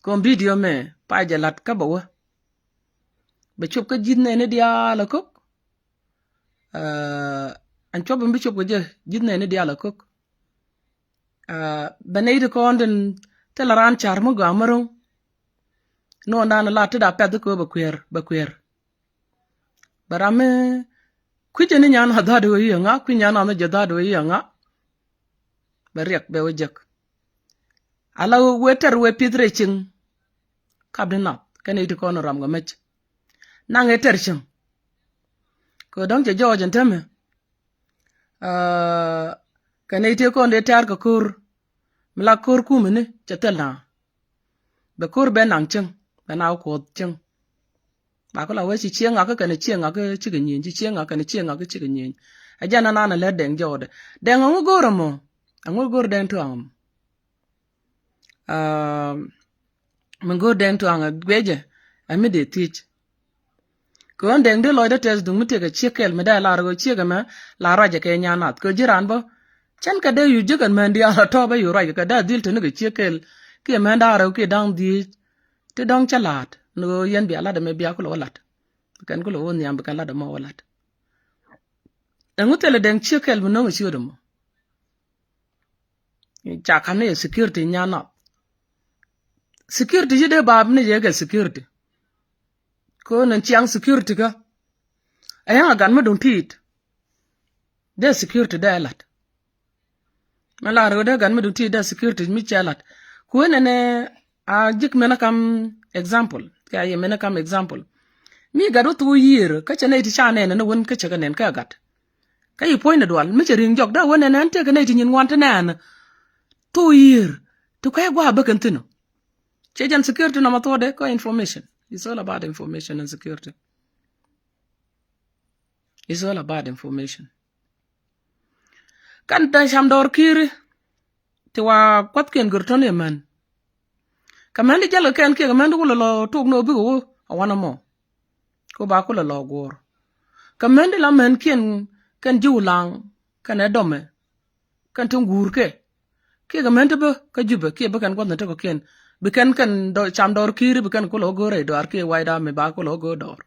Kon video me pa jalat ka bawa. Ba chop ka jidne ne dia la kok. An chop mbi chop je jidne ne dia la kok. Ba nei de kon den telaran char mo ga marong. No na la ta da ped ko ba kwer. Barame kuje ne nyan hada do yi nga ku nyan na jada do yi nga. Bariak be wajak. Ala weter we pidre ching. Kabdinat kene iti kono ram ga mech. Nang eter ching. Ko dong je George nteme. Kene iti kono eter ka kur. Mla kur kumene chatel na. Be kur be nang ching. Be na ko ching. Ba ko la we chi chieng aka kene chieng aka chigenyin chi chieng aka ne chieng aka chigenyin. Ajana na le deng jode. Deng ngu goro mo. Ngu goro deng tuang. Mango deng tuang gweje. Ami de teach. Ko deng de loida tes dung mite ka chekel me da la ro chega me la raja ke nyanat ko jiran bo. Chan ka de yu jigan man dia to ba yu raja ka da dil te ne ka chekel ke man da ro ke dang di te dong chalat. No yen bi ala de me bia ko lat. Kan ko lo nyam kan la de mo lat. Ngu tele deng chekel mo no shi mo. Cha kan ne security nyanat. Security jide bab ne je ga security. Ko nan chiang security ka. Ayang gan ma dong tit. De security da lat. Mala ro da gan ma dong tit da security mi chalat. Ko ne a jik mena kam example. Ka ye mena kam example. Mi gado 2 year ka chane ti chane na won ka chaga nen ka gat. Ka yi point dwal mi chiring jok da won nan te ka ne ti nyin wan ta nan. 2 year to ka gwa ba kan tino. Chejan security na matode ko information. It's all about information and security. It's all about information. Kan ta sham dor kiri te wa kwat ken gurton man. Kamandi jalo ken ke kamandi ko lo tuk no bi go awana mo. Ko ba ko lo gor. Kamandi la men ken julang kan edome. Kan tungur ke. Ke kamandi ba ka jube ke ba kan ko na ko ken. Bikan kan do cham dor kiri bikan ko lo gore do ar ke waida me ba ko lo go dor.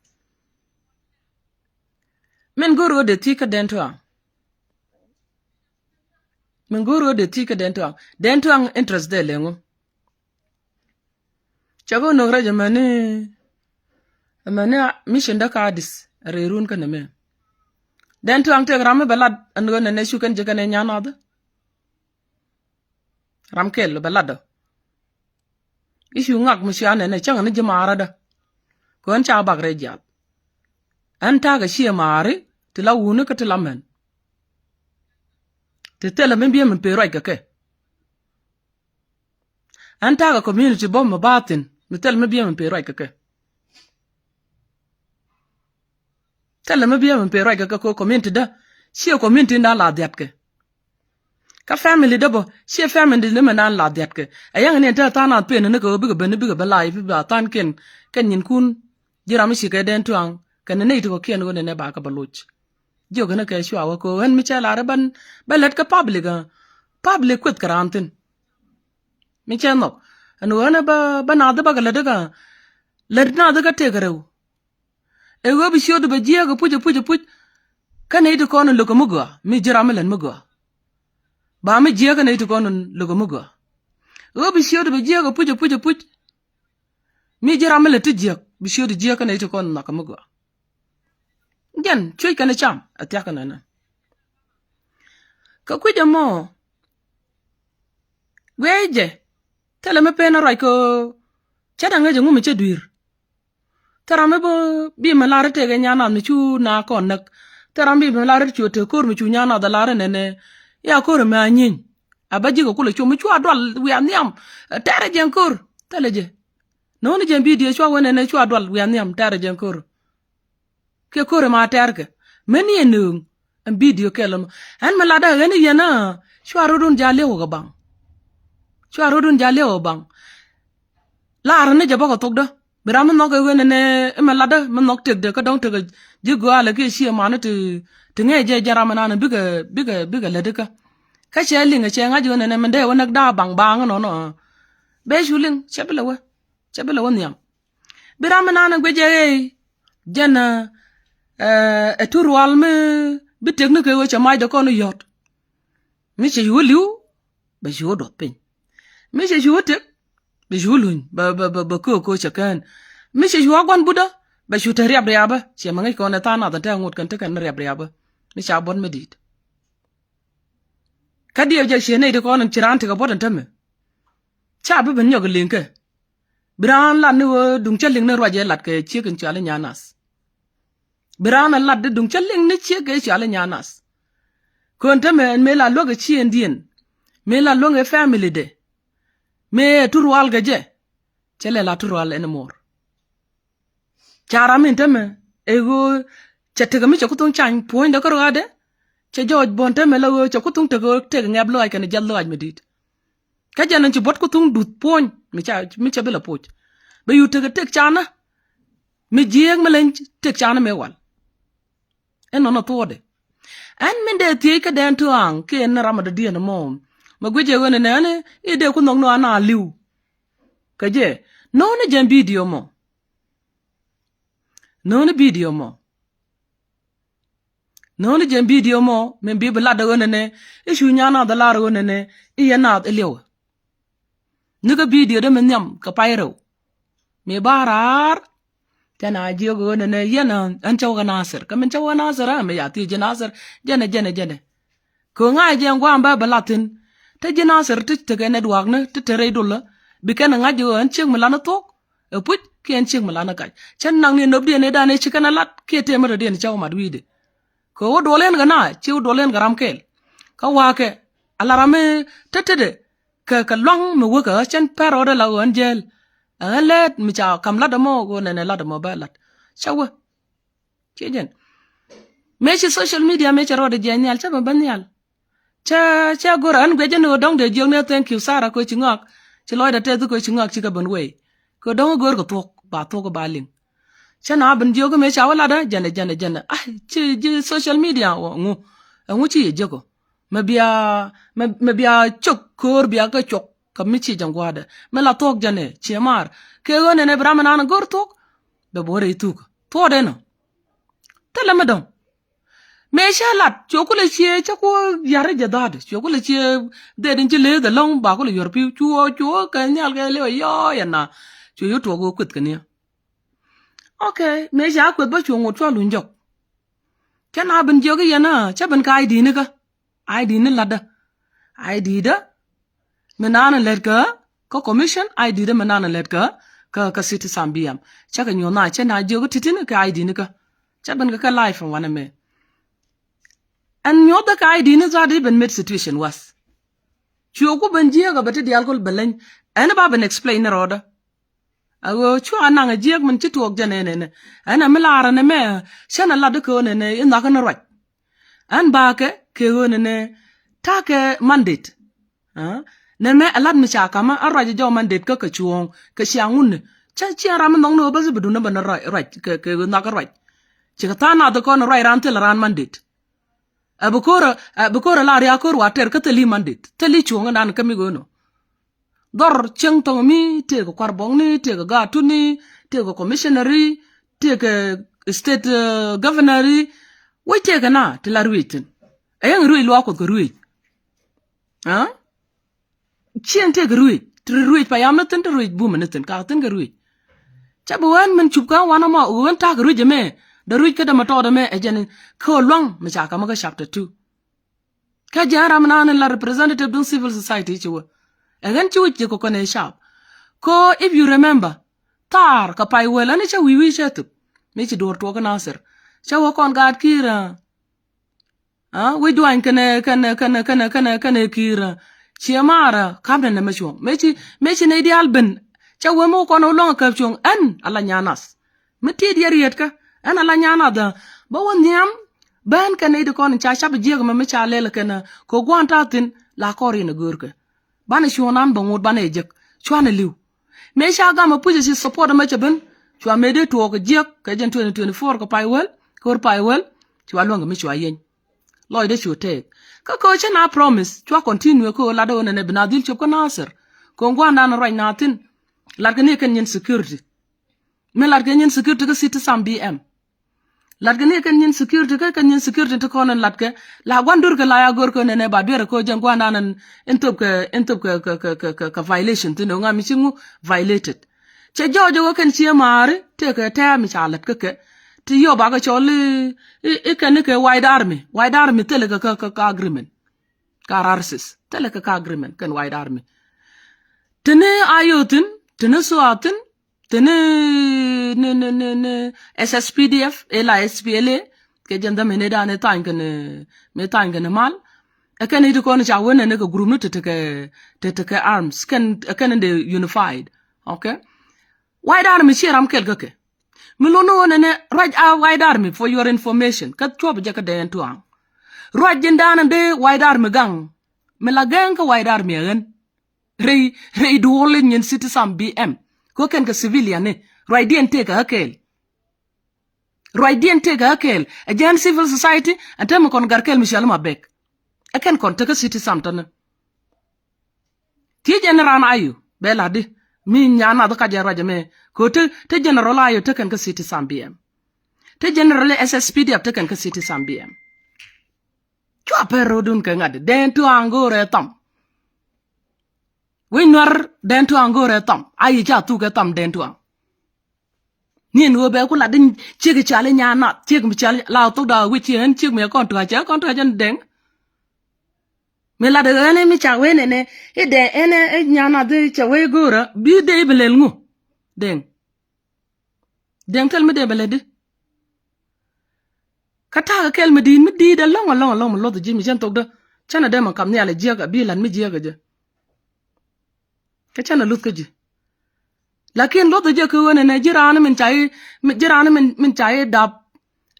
Men goro de tika dentuang. Men goro de tika dentuang. Dentuang interest de lengo. Chago no raja mane mission da kadis rerun kan me. Dentuang te gramme balad ando ne shukan je kan nyana da. Ramkel balado. Ishu ngak musyane ne changa ne jamara da. Ko an cha bagre jat. An ta ga shi mare ti la wunu ka ti la men. Ti tele men bi men pe roi ka ke. An ta ga community bomb batin, mi tele men bi men pe roi ka ke. Tele men bi men pe roi ka ko community da. Shi community na la diat ke. Ka family dabo she family le manan la det ke ayang ne ta na pe ne ko bi ga ba live ba tan ken yin kun jira mi shi ke den tuang kan ne to ko ken go ne ba ka baluch jo ga ne ke shwa ko hen mi cha la ban balet ka public kwet karantin mi cha no anu ana ba na da ba ga le daga le na da ka te ga rew e go bi shodo ba jiya ga puja kan ne to ko no lo ko mugo mi jira mi len mugo ba mi jiya na ito konon logo mugo. O bishiyo de jiya go puj. Mi jira mele ti jiya bishiyo de jiya na ito konon nakamugo. Gen choy kana cham atya kana na. Ka kuja mo. Weje. Tele me pena rai ko chada ngaje ngumi che duir. Tara me bo bi me lare te ga nyana mi chu na konak. Tara bi me lare chu te kor mi chu nyana da lare nene. Ya kor ma nyin abaji ko kula chomu chwa dwal wi aniam tere jen kor teleje no ni jen bi die chwa wona ne chwa dwal wi aniam tere jen kor ke kor ma terke meni enung en video kelom an malada gani yana chwa rodun jale o bang chwa rodun jale o bang la arne je bako tokdo biram no ko wona ne malada man nok tek de ko don tek jigo ala ke shi ma no te nge je jarama na biga ledeka ka che linga che nga jone ne mende wona da bang no be shuling chebla we chabela wonyam biramana na gweje jana turwal me bitek ne ko chamai de kono yot mi che yuliu ba jodo pen mi che jote ba julun ba ko chakan mi che jwan buda ba shu tari abriaba che mangai ko na ta na ta ngut kan ta kan abriaba mi cha bon medit kadi je che ne de ko nan chiran te ko bodan tamme cha ba ben yog linke bran la ne dung chaling ne roje lat ke chi kan chala nyanas bran la de dung chaling ne chi ke chala nyanas ko tamme me la loga chi endien me la longe family de me turwal gaje chele la turwal anymore cara min teme ego chatega mi chakutung chang point da karo ade che joj bon teme la chakutung tego tega ngablo ay kan jallo aj medit ka janan ci bot kutung dut point mi cha bela poch be yu tega tek chana mi jieng melen tek chana me wal eno no tode an min de tie ka den Toang ke na ramada dia na mom ma gweje wona ne ide ku no ana liu ka je no ne jem video mo no jem video mo men bi bla da wona ne ishu nyana da la wona ne iya na elew nuga video de men nyam ka payro me barar tana jiyo wona ne yana an chawa nasir ka men chawa nasir me ya ti jinasir jene ko nga je ngwa ba balatin ta jinasir ti te ne duwag ne ti tere dulla bi kan nga je an cheng mala tok e put kien cheng mala na kaj chan nang ne nobdi ne da ne chikana lat ke te mara de ne chawa madwide ko wo dolen ga na chi wo dolen garam kel ka wa ke alarame tetede ka long me wo ka chan pero de la won jel alet mi cha kam la da mo go ne la da mo ba lat chawa chejen me chi social media me cha ro de genial cha ban yal cha goran gwe je no dong de jong ne thank you sara ko chi ngak chi loy da te ko chi ngak chi ka ban we ko dong gor ko tok ba to ko baling chana ban jogo me cha wala da jana chi social media ngu chi je ko me bia chok kor bia ka chok kam chi jangwada me la tok jane chi mar ke wona ne brahmana na gor tok be bore tuk to de no tele madam me shalat chokule chi cha ko yare jadad chokule chi de din chi le da long ba ko le yor pi chuo ka nyal ga le yo ya na chu yu to go kut ka ne okay me ja kwet ba chuo chwa lunjok kana ban jogo yana cha ban ka ID ne ka ID ne lada ID da menana ledka ko commission ID da menana ledka ka city sambiam cha ka nyona cha na jogo titin ka ID ne ka cha ban ka life wana me an nyoda ka ID ne za de ban met situation was chuo ku ban jiga bata di alcohol balen ana ba ban explain na roda awo chu ananga jiek mun ci tuok jane ne ana melara ne me shana la de ko ne ina ka na raj an ba ke go ne ta ke mandate ne me alad mi cha kama araj jo mandate ka chuong ka shangun cha ram nong no ba zu bu na ban raj ke na ka raj ci ka ta na de ko na ran tel ran mandate abukora la ria ko wa ter ka teli mandate teli chuong nan ka mi go no dor cheng tong mi te ko kwarbong ni te ko ga tu ni te ko commissionery te ko state governory we te ka na te la ruitin ayen rui lo ko rui chien te rui rui pa yam ten rui bu men ten ka ten rui cha bu wan men chup ka wana ma wan ta rui je me da rui ka da ma to da me e jen ko long ma cha ka ma ka chapter 2 ka jara mana la representative dun civil society chiwa again chi wich ko kone sharp ko if you remember tar ka pai wela ni cha wiwi chetu me chi dor to kana ser cha wo kon gad kira we duan kana kira chi mara kamna na machon me chi ne ideal ben cha wo mo kono long ka chung an ala nyanas me ti di riet ka an ala nyana da ba won nyam ban kana de kon cha shab jiga me cha lele kana ko gwanta tin la kori na gurka bana shonan bangod bana ejek chwana liu me sha ga ma puje si support ma chaben chwa me de to ko jek ka jen 2024 ko paiwel chwa longa mi chwa yen loy de chute ka ko chana promise chwa continue ko la do ne binadil chop ko nasir ko ngwa na right na tin lat ke ne kan yin security me lat ke yin security ke city sam BM lat ke ne kan yin security ke kan yin security to konan lat ke la gwandur ke la ya gor ko ne ba dwere ko jan gwana nan entop ka violation tin nga mi singu violated che jojo kan ci mare te ke ta mi chalat ke ti yo ba ga choli e kan ke wide army tele ka agreement ka rarsis tele ka agreement kan wide army tene ayotin tene suatin tene ne SSPDF ela SPLA ke janda mene da ne me mal e kan idi ko ne cha wona ne ka group no te ke arms kan de unified okay wide army chiram kel ke milono ne raj a wide army for your information ka chob jaka de Toang raj jindana de wide army gang mela gang ka wide army gan rei duole nyen city sam BM ko ken ka civilian ne right dien take hakel a jan civil society atem kon garkel Michel Mabek a ken kon take city sam tan ti general ayu bela di mi nyana da ka jara jame ko te general ayu te ken ka city sam BM te general SSPD te ken ka city sam BM chwa pero dun ka ngade den Toang gore tam we Nuer den Toang gore tam ayi cha tu ka tam den Toang nien wo be ku la din chege chale nyana chege mi chale la to da wi chen chege me kon to jan Deng me la de ene mi cha we ne e de ene e nyana de cha we gora bi de belel ngu Deng tel me de belede kata kel me din mi di da long lo de jimi jan to da chana de man kam ne ala jiga bi lan mi jiga je ka chana lut ka ji lakin lo de je ko ne jirana min chai dab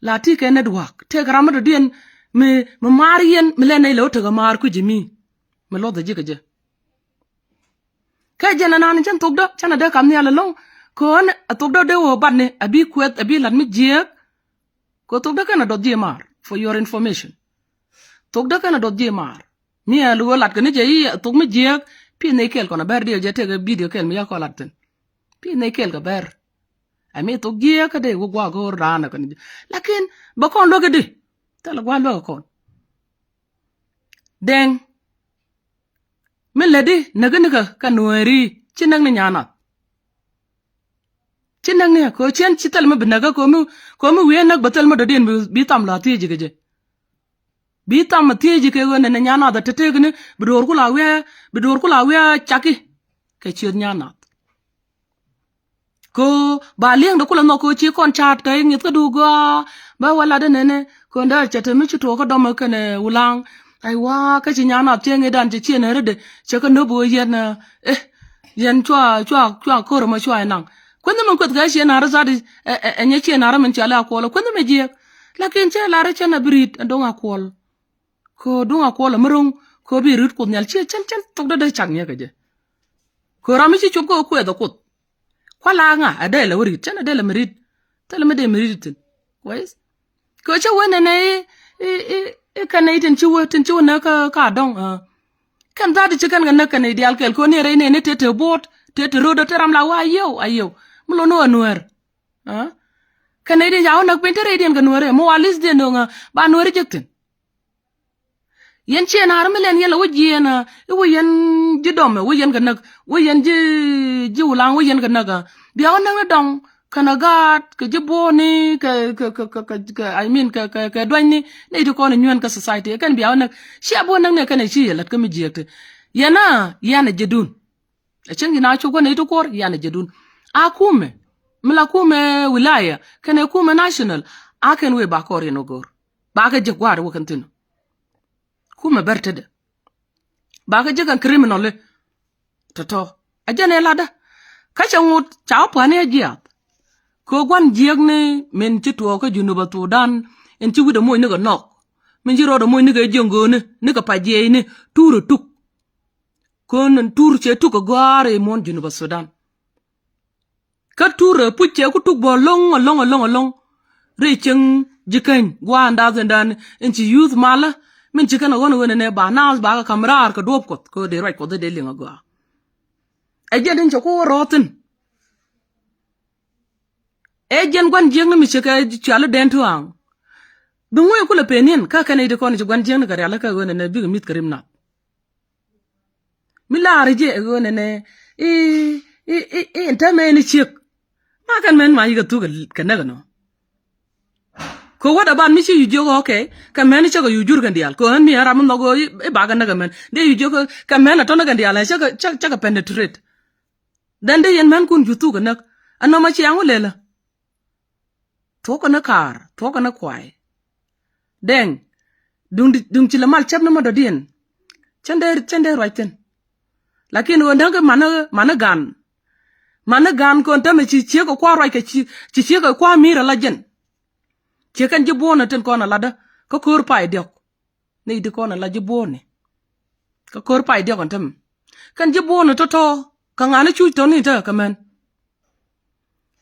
lati ke network te grama de din me marien me le ne lo to ga mar ku jimi me lo de je ka je ka jana nan jan to da chana de kam ne ala long ko ne to da de wo ban ne abi kwet abi lan mi jiga ko to da kana dot jmar for your information to da kana dot jmar mi alu lat kana je to mi je pi ne kel kona ber de je te video kel mi ya ko laten pi ne kel ga ber ami to je ka de wo gwa go rana kan lakin ba kon lo gede ta la gwa lo kon Deng min ledi naga ka Nueri cinang ni nyana cinang ne ko cien cital me binaga ko mu we nak batal ma do den bi tam la ti je bi tam ti je ke wona ne nyana da tete gne bidor kula we chaki ke ci nyana ko ba lieng da kula no ko ci kon chat ka ngit ka du go ba wala de ne ko nda chete mi ci to ko do ma ke ne ulang ai wa ka ci nyana te nge dan ci ne rede ce ka no bo yen chwa ko ro ma chwa nang kwanda man kwat gashi na ra zadi enye che na ra man chala ko la kwanda me je lakin che la ra che na brit ndonga ko donga ko la murung ko bi rit ko nyal che chen to da chang ye gaje ko ra mi chi chup ko da ko kwala nga ade la wuri chen ade la merit tele me de merit tin wais ko che wona ne e kan itin chu na ka dong kan zadi che kan na kan ideal kel ko ne re ne te bot te rodo te ram la wa ayo mulo no Nuer kan idin jaw nak pintere idin kan Nuer mo walis de no nga ba Nuer jekten yen chen har melen yela wajena yen jidom yen kan nak yen ji ulang yen kan naga biaw na dong kana gat ke jiboni ke I mean ke dwani ne to ko nyuen ka society kan biaw nak shi abon nak ne kan shi yelat ka mi jekte yana jedun chengi na chugo ne to kor yana jedun akume mila kume wilaya kene kume national aken we ba kor no gor ba ka je gwar wo kan tino kume bertede ba ka je kan criminal to ajane lada ka changut chao pane jiat ko gwan jieg ne men ci to ka junu ba to dan en ci wuda moy ne ga nok men jiro do moy ne ga jongo ne ka paje ne turu tuk kon tur che tuk gware mon junu ba Sudan ka tur puche ku tuk bo long re cheng jiken gwanda zendan en ci youth mala men ci kana wona ne ba nas ba ka kamrar ka dop ko de right ko de linga gwa e jeden ko roten e jen gwan jeng na mi che ka chalo den Toang bi ngwe kula penin ka kana de kon gwan jeng na ka ala ka wona ne bi mit karim na mi la reje e wona ne enta me ni chek ma kan men ma yiga tu ka na no ko wada ban mi chi yujo okay ka men che ko yujur kan dial ko an mi ara mun go e ba kan na men de yujo ka men to na kan dial che ka penetrate dan de yen man kun jutu ka nak anno ma chi angu lela to ko na kar to ko na kwai Deng dung ci la mal chap na ma do dien chende roiten lakin wo ndang mana gan ko ntame ci ko kwa roi ke ci ko kwa mira la jen ci kan ji bona ten ko na lada ko kor pai diok ne di ko na la ji bone ko kor pai diok ntem kan ji bona to ka ngana chu to ni ta kamen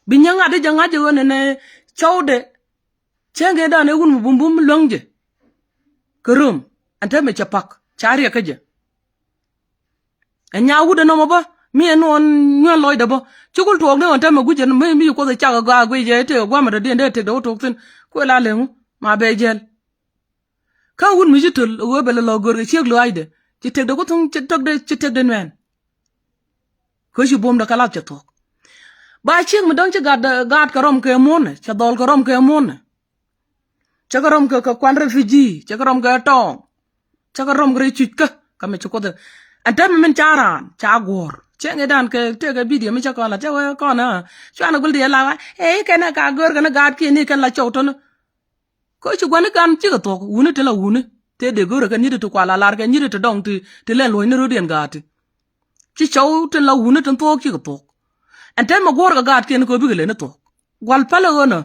binyanga de janga je wona ne chaude chenge da ne gun bumbum longje kerum ante me chapak chari kaje enya wude no mo ba mi en on nyo loy de bo chukul to ne ante me guje mi ko de chaga ga gwe je te gwa ma de de te do to tin ko la le ma be jel ka wun mi jitul wo be lo gor ge cheg lo ayde ci te do ko tun ci tok de ci te de nen ko ci bom da kala ci tok ba cheg mi don ci gad karom ke mon ci dol karom ke mon chakarom ka kwan refugee chakarom ka Toang chakarom gre chutka kame chukoda antam men charan chagor chenge dan ke te ga video mi chakala te wa kona chana guldi la e kana ka gor kana gad ki ni kan la chawton ko chu gwan kan chi ga to wune te la wune te de gor kan ni to kwala lar kan ni to dong te len lo ni rodien gati chi chaw te la wune ton to ki ga to antam ma gor ga gad ki ni ko bi le na to gwal pala ona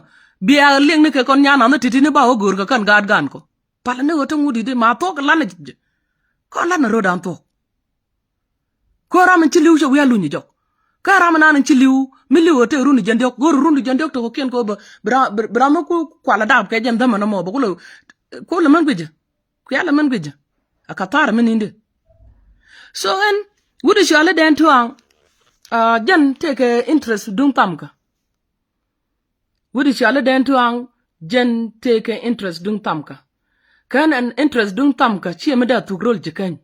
biya ling ne ke kon nyana na titi ne ba o gur ka kan gad gan ko pala ne woto ngudi de ma to ka lana jije ko lana rodan to ko ram ci liw jo ya lu ni jok ka ram nan ci liw mi liw te runu jandok gor runu jandok to ko ken ko bra ma ko kwala dab ke jam dama na mo ba ko le man gije ko ya le man gije aka tar min inde so en wudi shale den Toang jan take interest dun tamka wudi shale den Toang jen take interest dung tamka kan an interest dung tamka chi me da tugrol jikan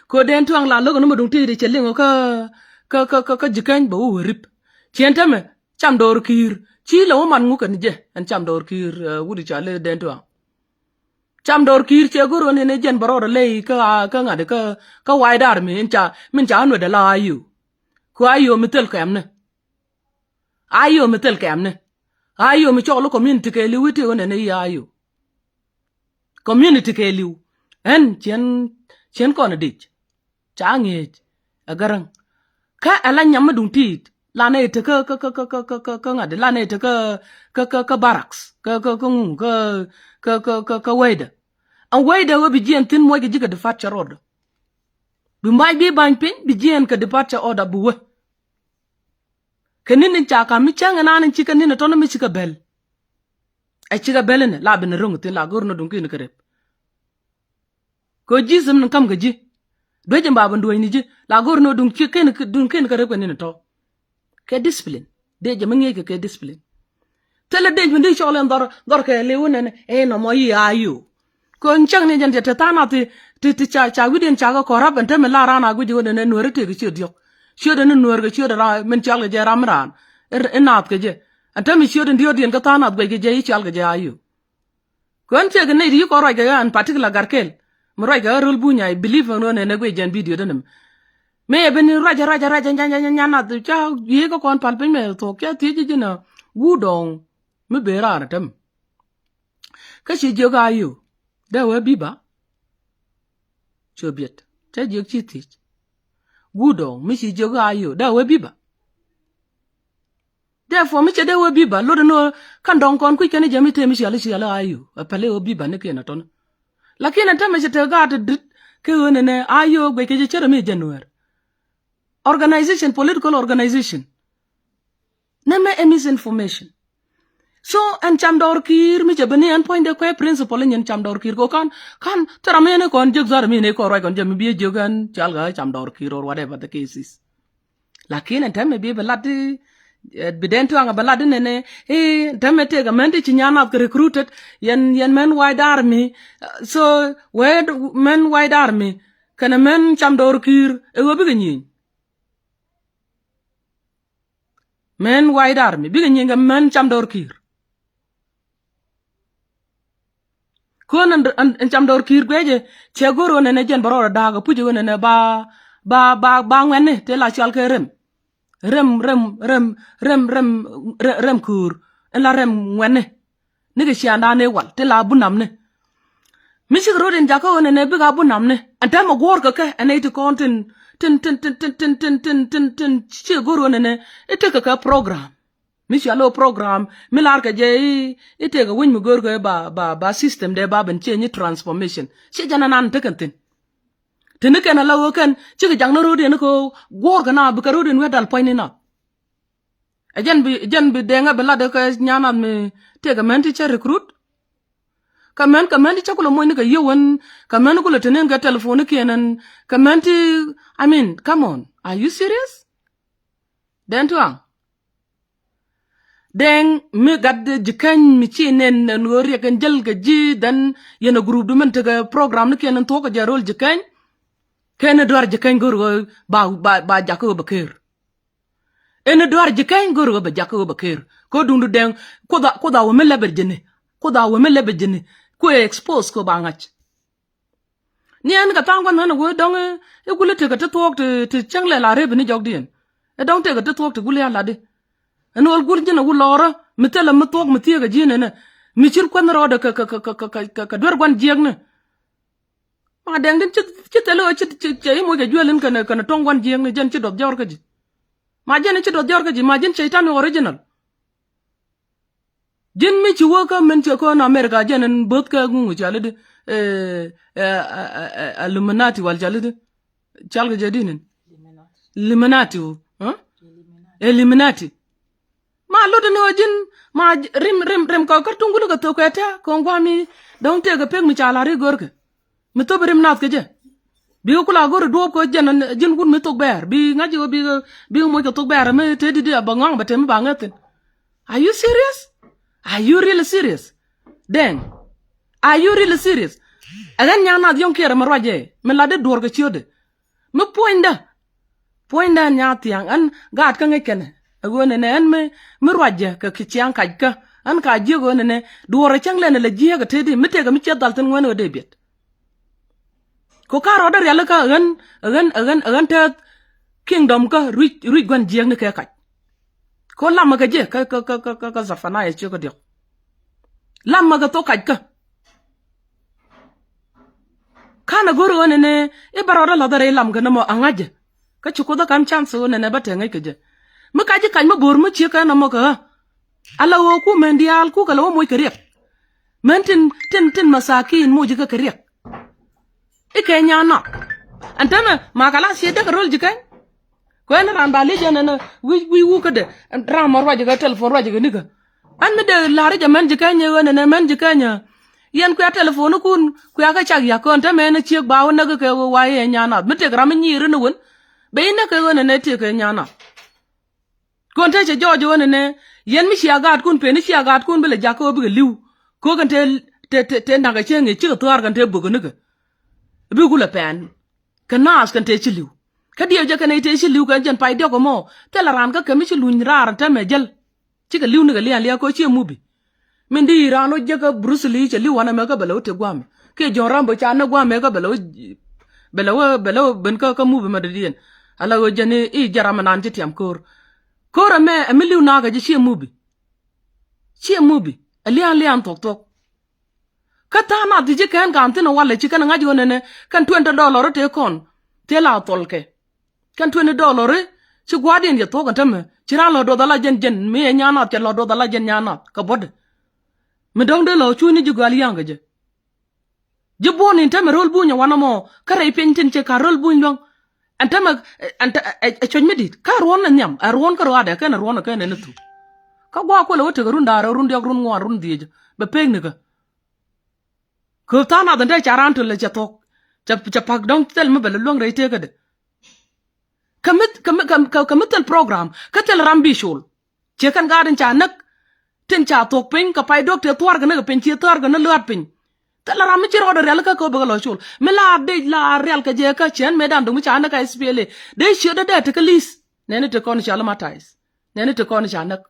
ko den Toang la logo no dung tiri chelingo ka jikan bo rip chien tame cham dor kir chi lo man ngu kan je an cham dor kir wudi shale den Toang cham dor kir che goro ne jen baro le ka ngade ka wai dar min cha no de la ayu ko ayu mitel kamne ayo metel kamne ayo mi cholo community ke liwite one ne ayo community ke liw en chen ko na dich change agarang ka ala nyam dun tit la ne te ka ngade la ne te ka barracks ka weda an weda wo bi jien tin mo ge jiga de fatcha road bi mai bi ban pin bi jien ka de fatcha order buwe kenin chaka mi changa nan chika ni to no mi chika bel ai chika bel ne la bin rung tin la gor no dun kin krep ko jisum nan kam gaji doje mbaba ndoy ni ji la gor no dun kin krep ni to ke discipline de je mangi ke discipline tele de ndi cholen dor ke le wona ne e no mo yi ayu ko nchang ni jan te ta na ti cha widin cha ko rab ente me la rana guji wona ne Nuer te ke diok shoda ne Nuer ke shoda men chal ge ramran enat ke je anta mi shoda ndio dien ka tanat ge je chal ge ayu kon che ge ne ri ko ro ge an particular garkel mo ro ge rul bunya I believe no ne ge jen video denem me be ni raja nya na du cha ye ko kon pal pe me to kya ti ji na wudong me be ra tem ka shi je ga ayu da we biba chobiet cha je chi ti wudong mi shi je ga ayu da we biba therefore mi chede we biba lo no kan don kon ku kene jami te mi shi ala ayu pale we biba ne ke na ton lakini anta me chete ga dit ke wona ne ayu gbe ke je chere mi Nuer organization political organization neme misinformation so an cham dor kir mi chebe ne an point de ko principle nyen cham dor kir ko kan tera me ne kon jog zar mi ne ko ro kon jami bi jogan chal ga cham dor kir or whatever the case is lakini anta me bi belati biden Toang balad nene tamete ga men ti nyana recruited yen men wide army so where men wide army kana men cham dor kir e wo biga nyin men wide army biga nyin ga men cham dor kir kon an cham dor kir gweje che goro nene jen baro daga puje nene ba ngene te la chal ke rem kur en la rem ngene ne ke shanda ne wal te la bunam ne mi shi rodin jako ne biga bunam ne anta ma gor ka ene to content tin shi goro ne ite ka program mi shi alo program mi lar ka je ite ga win mi gor ka ba system de ba ben change transformation shi jana nan te kantin tene kana lawo kan ci ga jang na rodin ko gor ka na bu ka rodin wedal point na jen bi denga bela de ka nyana mi te ga men ti che recruit kamen ti chakulo moy ni ka yewen kamen ko le tenen ga telephone kenan kamen ti I mean come on are you serious den Toang Deng mi gadde jikan mi ci nen no re kan jel ga ji dan yena groupe du men te ga programme kenan to ko jarol jikan ken dor jikan gor ba jakko ba ker ene dor jikan gor ba jakko ba ker ko dundu den ko da wo mele berjene ko da wo mele berjene ko expose ko bangach ni an ka tangwan na go dong e gule te ka te tok te changle la rebe ni jogdien e dong te ka te tok te gule ala de en ol gur jina gu lora mitela mi tok mi tie ga jine ne mi chir kwan ro de ka dor gwan jeg ne ma deng din ci telo ci mo ga juelen kana tongwan jeg ne jen ci dot jor ka ji ma jen ci dot jor ka ji ma jen shaitan original jen mi ci wo ka men ci ko na America jenen bot ka ngu jale de Illuminati wal jale de chal ga jadinen Illuminati Illuminati ma lo de no jin ma rim ko tungulu ga to kweta ko ngwami don te ga pek mi chala ri gorke mi to rim nat ke je bi ko la gor do ko jin gun mi to ber bi ngaji bi mo ko to ber me te di ba ngong ba te mi ba ngaten are you serious are you really serious Deng are you really serious agan nyana yon kere marwaje me la de dor ga chiode me poinda nya tiang an gat ka ngekene agone ne en me rwaje ka kichiang ka an ka jigo ne dor chang le le jiga te di mite ga mi chedal tan ngone de bet ko karo dar yalla ka agan te kingdom ka ri gwan jiang ne ka ko lamma ga je ka zafana ya chigo dio lamma ga to ka kana goro ne e barora la dare lam ga mo angaje ka chuko da kam chance ne ba te ngai ke je mu ka ji kan mo bor mu chi ka na mo ka ala wo ku men dial ku ka lo mo keriek men tin masakin mo ji ka keriek e ke nya na antama ma kala si de rol ji kan ko en ran ba le jana na wi wu ka de ran mo wa ji ga telephone wa ji ga ni ga an me de la re ja men ji kan ye ne men ji kan ya yen ku telephone kun ku ya ka chag ya ko anta men chi ba wona ga ke wa ye nya na me te gram ni ri no won be ne ke wona ne te ke nya na kon te jojo wona ne yen mi shi agat kun pe ni shi agat kun bele jako bi liu ko kan te ndanga chenge chi to ar kan te bu ne ga bi ku la pen kanas kan te chi liu ka dio je kan te chi liu kan jen pai dio ko mo te la ran ka ke mi chi luny rar ta me jel chi ka liu ne ga lian ko chi mu bi min di rano je ka Bruce Lee che liu wana me ka belo te gwam ke jon rambo cha na gwam me ka belo ben ka mu bi ma de dien ala go jene I jarama nan ti tiam kora me liu na ga je chi mu bi alian tok ka ta na di je kan kan tin wala chi kan ngaji wona ne kan $20 te kon te la tolke kan $20 chi gwadin je to kan tame chi ra lo do dala jen me nya na te lo do dala jen nya na ka bod me dong de lo chu ni ju gal yang je boni tame rol bunya wana mo kare pentin che ka rol buny long antama chon medit ka ron na nyam ron ka roade ka na ron ka ne tu ka gwa ko lo te run da run dio run ngwa run die be peng ne ka ko ta na da charan to le chatok cha pak dong tel me bel long reite ka de kamit tel program ka tel rambi shul che kan gaden cha nak tin cha tok pin ka pai doctor twar ga na pin chi tor ga na lat pin ta la ram chi ro do rel ka ko ba lo chul me la de la rel ka je ka chen me dan du cha na ka spele de shi da de ka lis ne ne te kon cha la matais ne ne te kon cha nak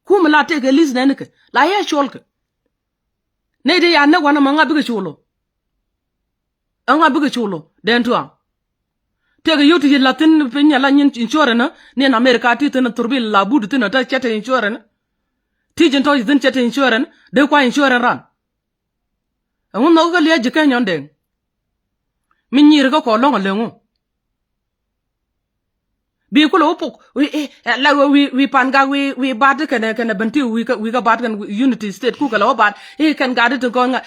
ku me la te ka lis ne ne ka la ya chul ka ne de ya na wana ma nga bi ka chulo anga bi ka chulo den tuang te ga yuti latin pin ya la nyin insurance na ne na america ti tin turbil la budu tin ta chete insurance ti jin to tin chete insurance de kwa insurance ran ngun no ga le jika nyon den min nyir ga ko long le ngu bi ko lo pok we pan ga we bad kan banti we ga bad kan unity state ku ga lo bad kan ga de ko nga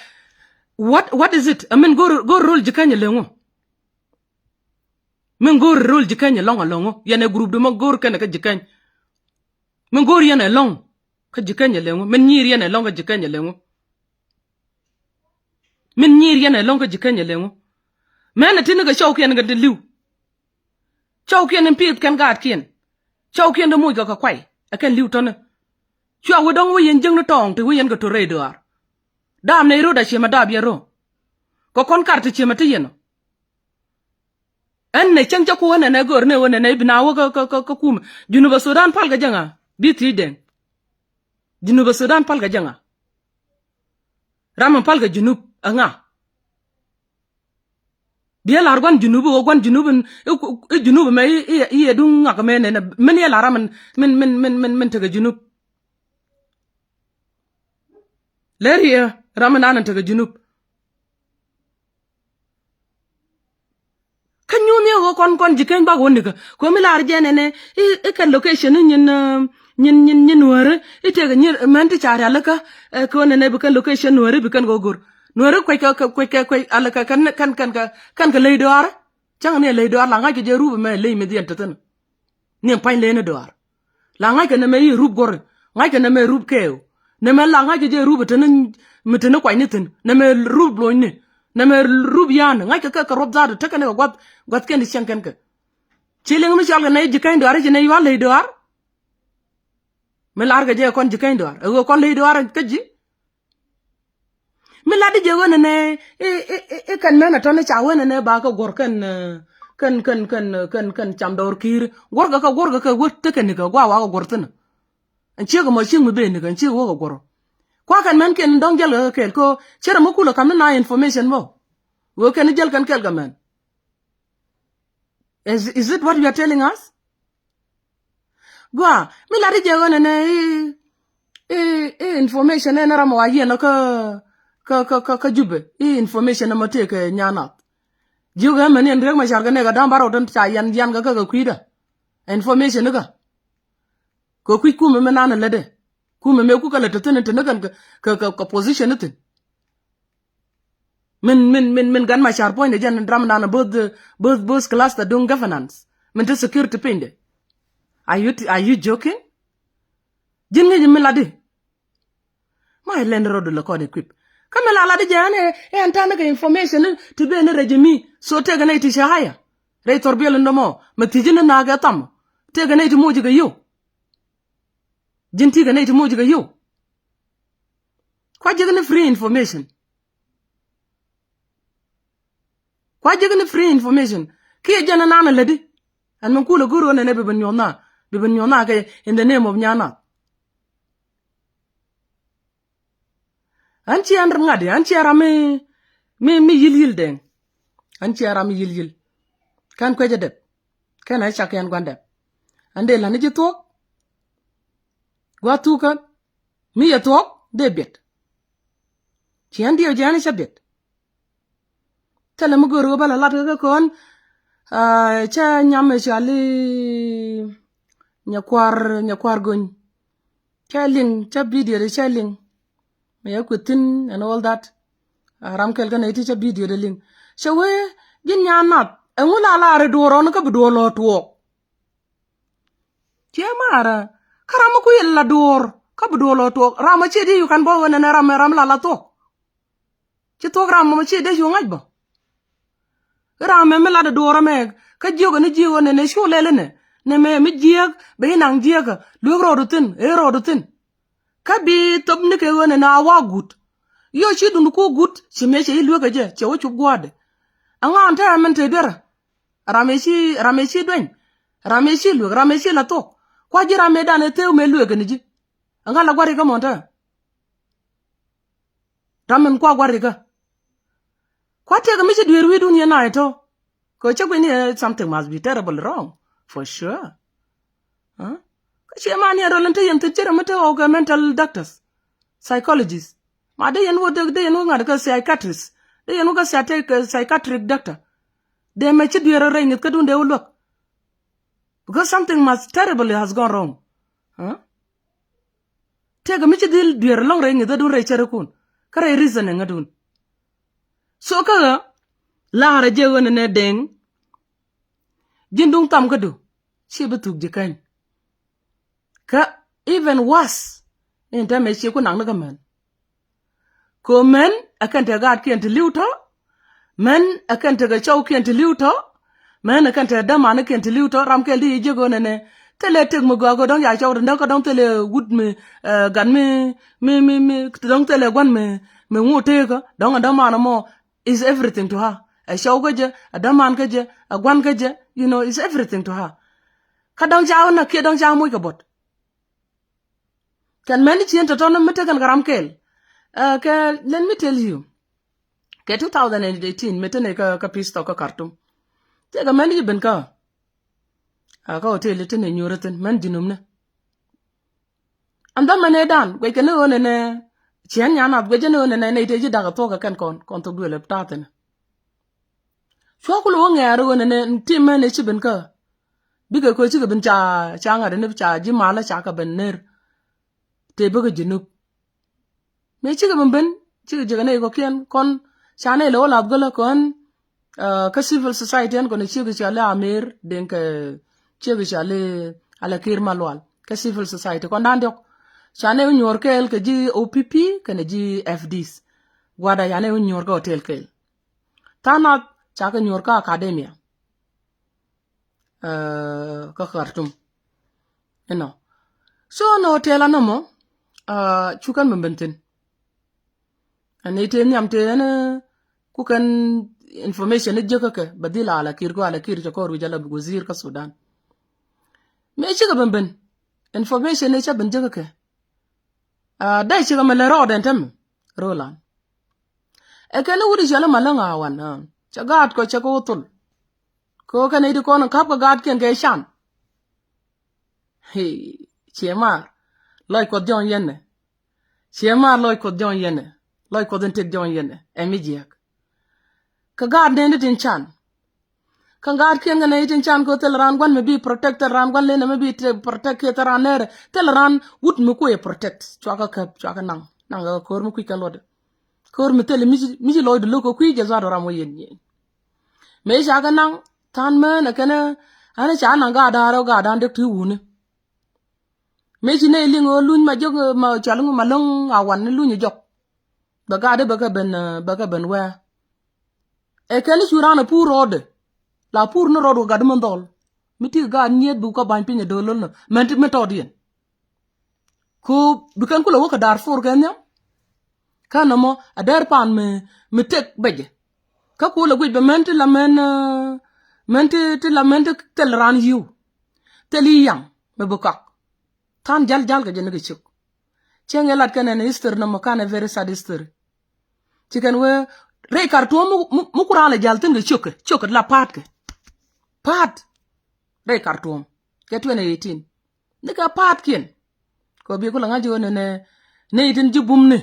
what is it I mean go roll jika le ngu min gor rol jikanya long alongo yana group de mo gor kana ka jikanya min gor yana long ka jikanya lengo min nyir yana long ka jikanya lengo min nyir yana long ka jikanya lengo mena tin ga shauke yana ga deliu shauke yana pit kan ga atkin shauke yana mo ga ka kwai akan liu tona chwa wodong wo yen jeng no tong te wo yen ga to redor dam ne ro da chema da biero ko kon karte chema te yeno en ne chang chaku wana na gor ne wana na ibna wo ka kum Junuba Sudan pal ga janga bi ti den Junuba Sudan pal ga janga ram pal ga junub anga bi la argon junub wo gon junubun junub me e du nga ka men men ya la ram men ta ga junub leri ram nan ta ga junub kan nyumi go kon jiken ba woni ka ko mi lar jene ne kan location nyin Nuer ite ga nyir menti chara laka ko ne bi kan location Nuer bi kan gogor Nuer ko alaka kan ka lay doar chang ne lay doar la nga je rubu me lay mi dian tatan ne pain le ne doar la nga ka ne me rub gor nga ka ne me rub keo ne me la nga je rubu tan mitene kwa ni tin ne me rub lo ni na me rub yan ngai ka rob zado ta kan got ken chen kan ka chiling mi chal na jikain doar je ne yo le doar me lar ga je kon jikain doar go kon le doar ka ji me la de je wona ne kan me na to ne cha wona ne ba ka gor kan cham dor kir gor ga ka wot ta kan ka gwa wa gor tan an che ga mo ching me be ne kan che wo ga gor kwa kan men ken dong jel kel ko chere mo kulo kam na information mo wo ken jel kan kel gamen is it what you are telling us gwa mi la je wona ne information na ramo wa ye no ka jube information na mo te ke nyana juga men en rek ma jar ga ne ga dambaro don cha yan ga kuida information ga ko ku me na na lede kuma me ku kala tatene tene kan ka position tin min gan ma char point jan dram na both class ta dung governance min to security pinde are you joking jin ngi mi ladi ma len rodo la ko equip kamela ladi jane antana ka information to be ne regime so te ga naiti shahaya re torbel ndomo ma tijina na ga tam te ga naiti moji ga yo jinti ga naiti moji ga yo kwa jigani free information ki jana nana ladi an man kula guru ne be ban yona ga in the name of nyana anchi andr ngade anchi arame mi yil den anchi arame yil kan ko jade kan ay chak yan gwande ande la ni jito gwa tukan mi ya tok de bet ci andi yo jani sabet tele mu goro bala lat ga kon cha nyame chali nyakwar gon chaling cha video de chaling me yakutin and all that ram kel ga nayti cha video de ling shawe gin nyanat engula la re doro no ka bu lo to ci mara karama ku yella dor ka bu lo to rama ci di yu kan bo wona ram la to ci to rama ma ci de yu ngaj ba rama me la de doro me ka jogo ne jiwo ne shu lele ne ne me mi jiek be nang jiek lu rodutin rodutin ka bi top ni ke wona na wa gut yo chi dun ko gut chi me chi lu ga je che wo chu gwade anga anta men te dera rameshi dwen rameshi la to kwa ji rame dan te me lu ga ni ji anga la gwari ga monta ramen kwa gwari ga kwa te ga mi chi dweru dunia na to ko che ni something must be terrible wrong for sure huh she man ya rolante yen te chere mate o ga mental doctors psychologists ma de yen wo ngad ka psychiatrist de yen ga psychiatric doctor de me chi dire re ni ka dun de look because something must terribly has gone wrong huh te ga mi chi dil dire long re ni da dun re chere kun ka re reason ngadun so ka la ra je wona ne deng jindung tam ka du chi betuk je kan ka even worse in ta me chi ku nang na men ko men akan ta gad kien te liuto men akan ta ga chau kien te liuto men akan ta da man kien te liuto ram ke li je go ne tele tek mo go dong ya chau nda ko dong tele wood me gan me dong tele gwan me ngote ko dong da man mo is everything to her a chau go je a da man ke je a gwan ke je you know is everything to her ka dong chau na ke dong chau mo ka bot kan men chien to no mete kan garam kel let me tell you ke 2018 mete ne ka pisto ka kartum te ga men ben ka hotel te ne nyuraten men dinum ne anda mane dan we ke ne one ne chien yana we je ne one ne te ji daga to ka kan kon to dwele taten so ko lo ngaro one ne ti men ne chi ben ka biga ko chi ga ben cha ngare ne cha ji mala cha ka ben ner te buga jinub me chi ga ben chi ga ne ko ken kon chane lo la gala kon ka civil society an kon chi ga chala amir den ka chi ga chale ala kir malwal ka civil society kon dan dok chane nyor kel ka ji OPP ka ne ji FDs gwada yane nyor ka hotel kel tana cha ka nyor ka academia ka khartum so no hotel anamo chukan membenten ane te nyam te ane kukan information ne jeka ke badila ala kir ko ru jala wazir ka Sudan me chiga ben information ne cha ben jeka ke dai chiga mala roden tem rolan e kana wuri jala malanga wan cha gat ko cha ko tul ko kana idi ko kap ko gat ken ke shan he chema loy ko jon yenne chema loy ko jon yenne loy ko den tek jon yenne emijiak ka gad ne tin chan kan gad ken ne tin chan ko tel ran gwan me bi protector ran gwan le me bi protect ke ran nere tel ran wut me ko e protect chwaka nang ga kor mu ku kan lode kor me tel mi loy de loko ku je zaro ram yen ni me ja ga nang tan me na kana ana cha nang ga da ro ga dan de tu wune me ji ne lingo luñ ma jog ma chalu ma long awan ne luñ jok baga de baga ben wa e kani surana pour rode la pour no rodo ga dum ndol miti ga niet bu ko ban pinye dolol no menti metodien ko bukan ko lo ka dar for ganya kana mo adar pan me tek beje ka ko la gwe menti la menti tel ran yu teli yang me bukak tan jal ga jene ke chuk chengelat kana ne history no mo kana very sad history chicken we re kartu mu kurana jal tin ke chuk la pat re kartu ke 2018 ne ka pat kin ko bi ko la ngajo ne tin jubum ne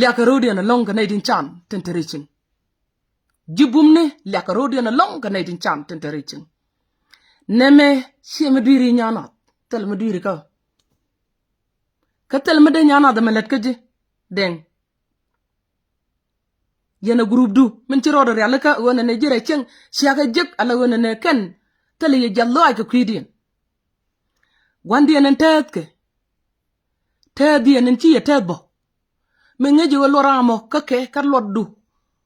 la ka rodi na long ka ne tin chan tenterichin jubum ne la ka rodi na long ka ne tin chan tenterichin neme si me diri nyana tel me diri ka tel me de nyana da melet ka ji deng yena group du min ci rodo yalla ka wona ne jere ceng siaka jek ala wona ne ken tele ye jallo ay ko kwidien wandi enen tetke tedi enen ci ye tedbo men ngeji wo loramo kake kar loddu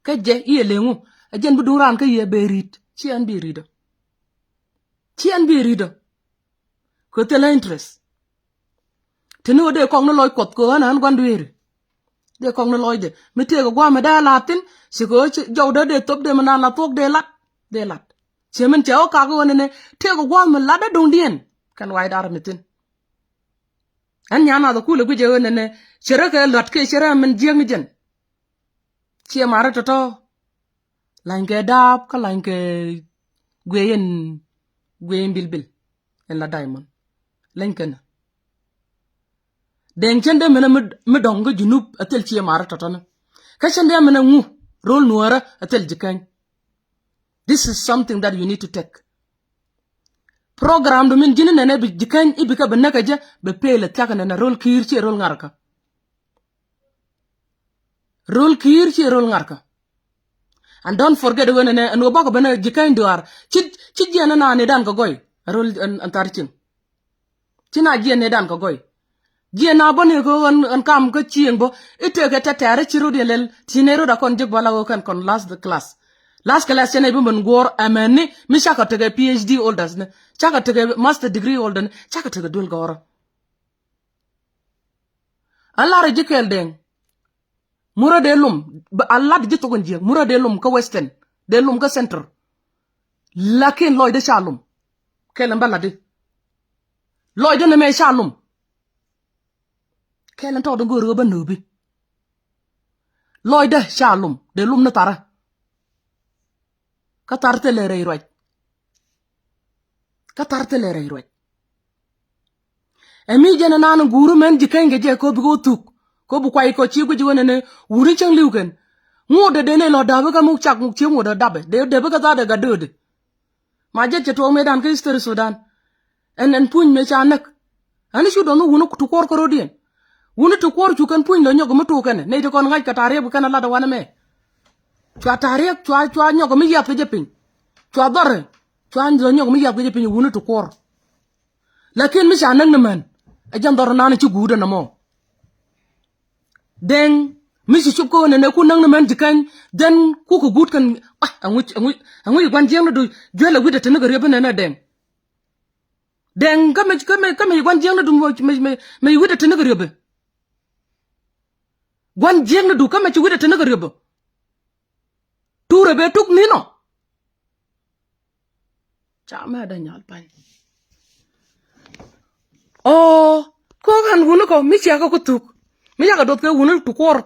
ke je ye lengu ajen bu duran ka ye berit ci an birido chien bi rido ko tela interest tinu de kong no loy kot ko an gwanduiri de kong no loy de mete go gwa me da latin si ko jawda de top de mana la tok de lat chemen chao ka go ne te go gwa me la da dong dien kan wai dar mitin an nyana da kule guje ne chere ke lat ke chere men jeng jen che mara to lange dab ka lange gweyen bilbil en la diamond lenken Deng chende mena me dongo junub atel chi mara totona ka chende mena ngu role Nuer atel jikany. This is something that you need to take program do min jine nene bi jikany ibika benaka je be pele taka na role kir chi role ngarka and don't forget when and obako bena jikany doar chi jena na ne dan ko goy role antarchin china jene dan ko goy Jena bone ko an kam ko chieng bo ite ke tatere chiru de lel tinero da kon jek bala ko kon last class chene bu mon gor ameni mi chaka tege PhD holders ne chaka tege master degree holder ne chaka tege dul goro Allah re jikel Deng mura de lum Allah de jito gonje mura de lum ko western de lum ko center lakin loy de shalum kelen balade loy de ne me shalum kelen to do goro ba nubi loy de shalum de lum na tara ka tarte le rey roj emi jena nan guru men jikenge je ko bigo tuk ko bu kwai ko chi gu ji wona ne wuri chang liugen ngode de ne lo da ba ka mu chak mu chi mu da dabe de ba ka da ga de ma je to me dan ka history Sudan en puñ me cha nak ani shu do no wunu tu kor ko rodien wunu tu kor chu kan puñ lo nyogo mu tu kan ne de kon ngai ka tare bu kan la da wana me chwa tare chwa nyogo mi yap je pin chwa dore chwa lo nyogo mi yap je pin wunu tu kor lakin mi cha nak ne man ajan dor nan ci guuda na mo Deng mi ci chup ko ne ku nang ne man jikan den ku ko guut kan angu gwan jeng do jela wida tan ga rebe na Deng kame gwan jeng do me wida tan ga rebe gwan jeng do kame ci wida tan ga rebe tu rebe tuk ni no cha ma da nyal pan ko kan wunu ko mi cia ko tuk mi ya ga dot ke wunu tu kor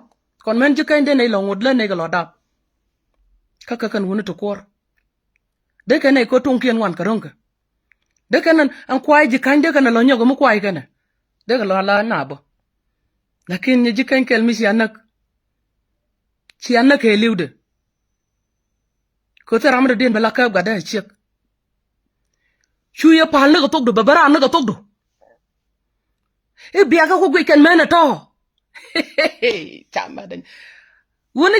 kon men je kainde ne lo ngod le ne ga lo da ka kan wunu tu kor de ke ne ko tun kien wan karonka de ke nan an kwai je kainde kan lo nyogo mu kwai kana de ga lo la na bo lakin ni je kan kel mi cia nak e liude ko ta ramre den bala ka ga da chek chu ya pal ne ga tok do babara ne ga tok do e biya ka ko gwe kan mena to chama den woni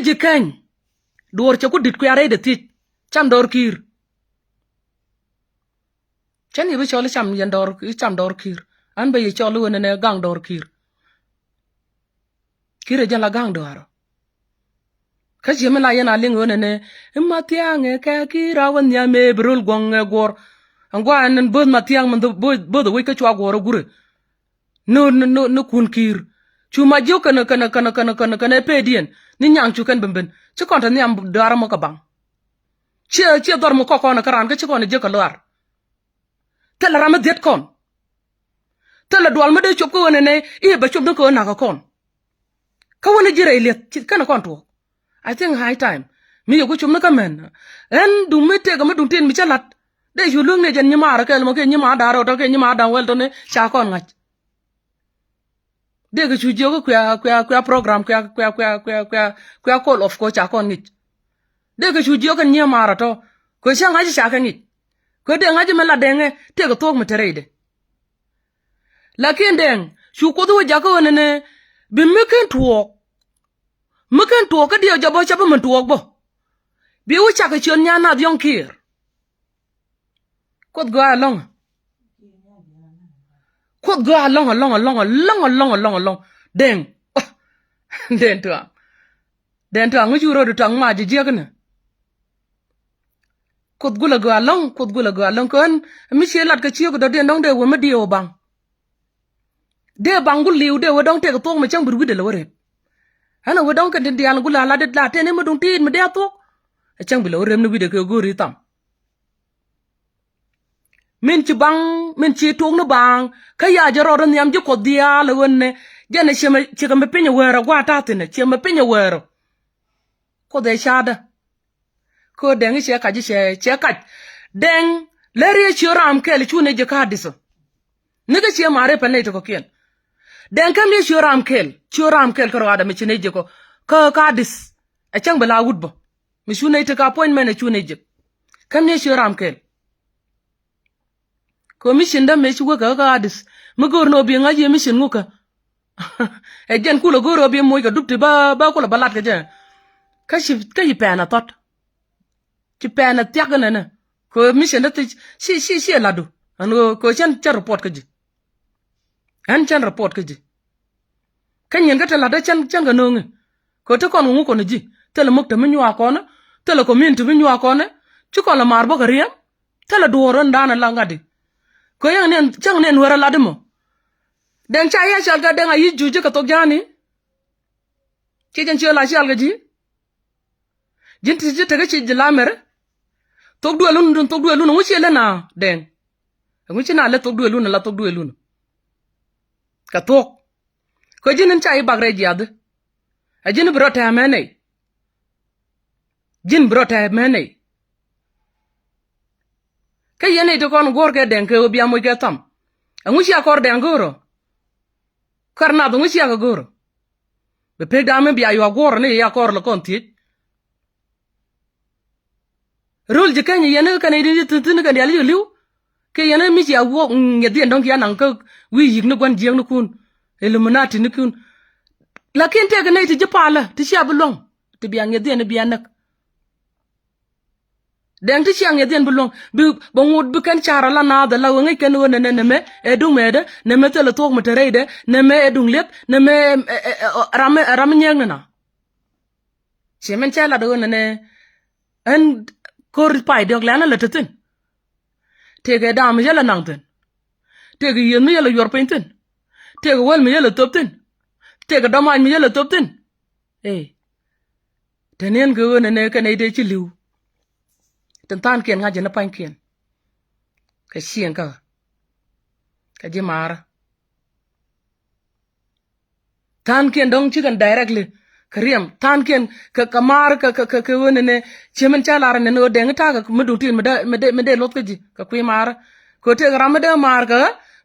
jikan dor cha ku dit ku yare de tit cham dor kir chani bi chole cham dor kir an be chole wona ne gang dor kir kire jala gang dor ka jeme la yana ling wona ne matiange ka kira won ya me brul gong gor angwa nan bod matiang man bod we ka chwa goro gure no kun kir chuma jo kana pedien ni nyang chu kan bemben chi konta ni am dara mo ka bang che dor mo ko na karan ka chi kon je ka lar tela ram det kon tela dwal ma de chop ko wona ne e ba chop ko na ka kon ka wona jire le kana kon to I think high time mi yo ko chum na ka men en dum me te ga ma dum tin mi chalat de ju lung ne jen nyima ra kel mo ke nyima daro to ke nyima dan wel to ne cha kon ngach de ga chu jo ko kwa program kwa call of ko cha kon ngich de ga chu jo kan nyima ra to ko cha ngach cha kan ngich ko de ngach me la denge te ga tok me terede lakin den chu ko do ja ko ne bi me kan tuok ka dio jabo chapa man tuok bo bi u cha ka chon nya na dion kir Kod go along. Deng. Den tuang. Ngu churo du tang ma ji jegna. kut gula ga long kon mi che lat ka chiyo ko de ndong de wo ma dio bang de bang gul liu de wo dong te ko tok ma chang bur de lo re ana wo dong ka de dial gula la de la te ne ma dong tin ma de tok chang bi lo rem no wide ko gori tam min ci bang min ci tok no bang ka ya jaro ron yam ji ko dia le wonne jene chema ci ka me penya wero gwa ta tene chema penya wero ko de shada ko deng che ka ji che ka deng lere ci ram kel chune je ka diso niga che mare pa ne to ko ken deng kam ye ci ram kel ko ada me chine je ko ka dis a chang bala wudbo mi chune te ka appointment e chune je kam ne ci ram kel ko mission da me ci wo ka dis mu gor no bi ngaje mission nguka e jen kulo goro bi moy ka dupti ba ko la balat ka je ka yi pena tot ci pena tiagana na ko mission da si ladu an ko chen report ka ji an chen report ka ji kan yen ka ta lada chen ga no ngi ko to kon ngu ko ni ji tele mok ta minyu akona tele ko min tu minyu akona ci ko la mar bo ka riya tele duoro ndana la ngadi ko yang nen chang nen wara ladimo den cha ya shal ga den ayi juje ka tok jani ci jen ci la shal ga ji jinti ji te ga ci ji la mere tok du elun wuci le na den wuci na le tok du elun la tok du elun ka tok ko jinin cha yi bagre ji ad a jin bro ta mene jin bro ta mene ka yene to kon gor ga den ko biya mo ga tam wuci akor den goro karna do wuci ga goro be pe da me biya yo goro ne ya kor lo kon ti rul je kan yene kan idi tin kan ya liu ke yene mi ya wo ngedi ndong ya nan ko wi yig no gon jeng no kun illuminati no kun lakin te ga ne ti jepala ti sha bulong ti biya ngedi ne biya nak den ti sha ngedi bulong bi bo ngud bi kan chara la na da la ngi ken wona ne me e du mede ne me tele tok mata reide ne me e dung lep ne me ram nyeng na chemen chala do ne en kor pai dog lana la tatin tege dam yela nangten tege yen mi yela yor penten tege wal mi yela topten tege dama mi yela topten tenen go ne kan ide ci liw tan tan ken ngaje na pan ken ka sien ka ji mara tan ken dong ci kan directly Kariam tan ken ka kamar ka wona ne chemen chalara ne no deng ta ka mudu tin me de lot ka ji ka kwi mar ko te ram de mar ka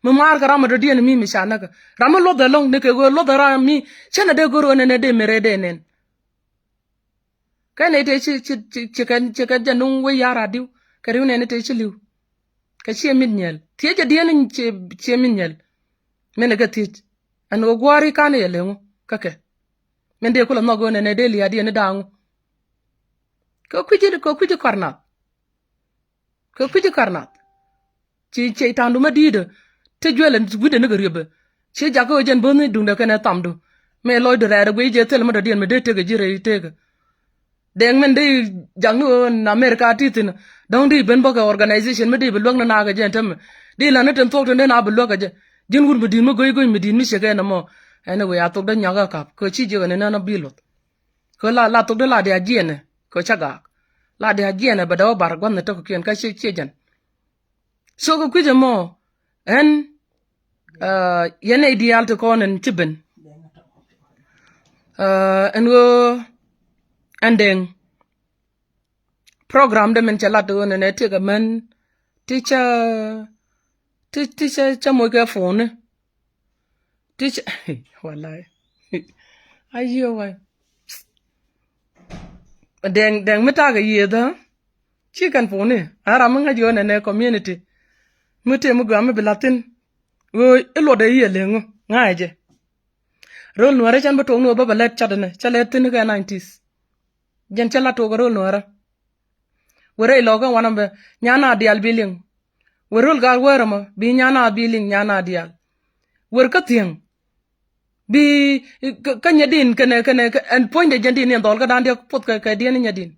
mu mar ka ram de dien mi shana ka ram lo de long ne ke go lo de ram mi chana de go ne de mere de nen ka ne te ci kan janung we yara diu ka riu ne te ci liu ka che min nyel tie je dien che min nyel mene ga ti an go gwari ka ne yele ka ke mende kula no go ne de li adi ne dangu ko kwiji karnat ci tandu ma dide te jwelen gude ne garibe ci jago jen boni dunde kene tamdu me loy de rere gwe je tel ma de dien me de tege jire tege deng men de jangnu na america titin don di ben boga organization me de be logna na ga jen tem di la ne ten tok de na be loga je jin wur me din me goy me din mi shege na mo ene we atok de nyaga kap ko chi je ne na bilot ko la tok de la de ajene ko chaga la de ajene ba daw bar gon ne to ko ken ka chi jen so ko kuje mo en yene ideal to ko nen tiben en wo andeng program de men chala to ne te ga men teacher cha mo ga phone teacher wallahi ayo wa deng meta ga yeda chi kan phone ara manga jo ne community mute mu ga me bilatin wo elo de yele ngo ngaje rol no ara chan ba to no ba balet chadane chale tin ga 90s jen chala to ga rol no ara wore lo ga wana be nyana dial biling worol ga wora ma bi nyana biling nyana dial wor ka tieng bi ka nyadin kene en point de jandin en dol ga dan de pot ka din nyadin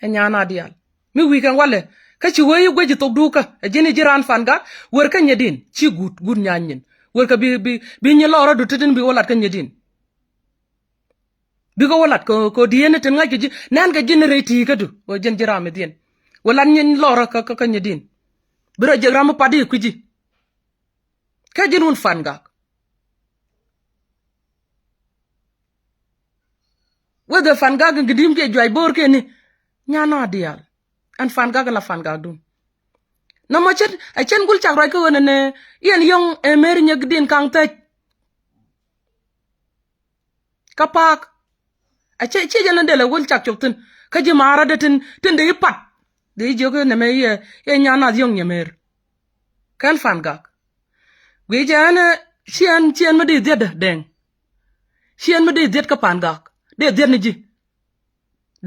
en nyana dial mi weekend wale ka ci wayi gweji tok duka jini jiran fanga wer ka nyedin ci gut nyanyin wer ka bi ñi loro du tudin bi wolat ka nyedin bi ko wolat ko diene ten nga ji nan ga generate ka du o jen jirame dien wolat ñi loro ka nyedin biro jegram padi ku ji ka jinun fanga wede fanga ngidim ke joy bor ke ni nyana dial an fanga la fanga dum na mo chet a chen gul chak roy ko ne yen yong emer nyeg din kang te kapak a che jana de la gul chak chok tin ka ji mara de tin de yipat de jogo ne me ye nyana yong nyemer kan fanga we jana chien ma di de deng chien ma di ka panga de ni ji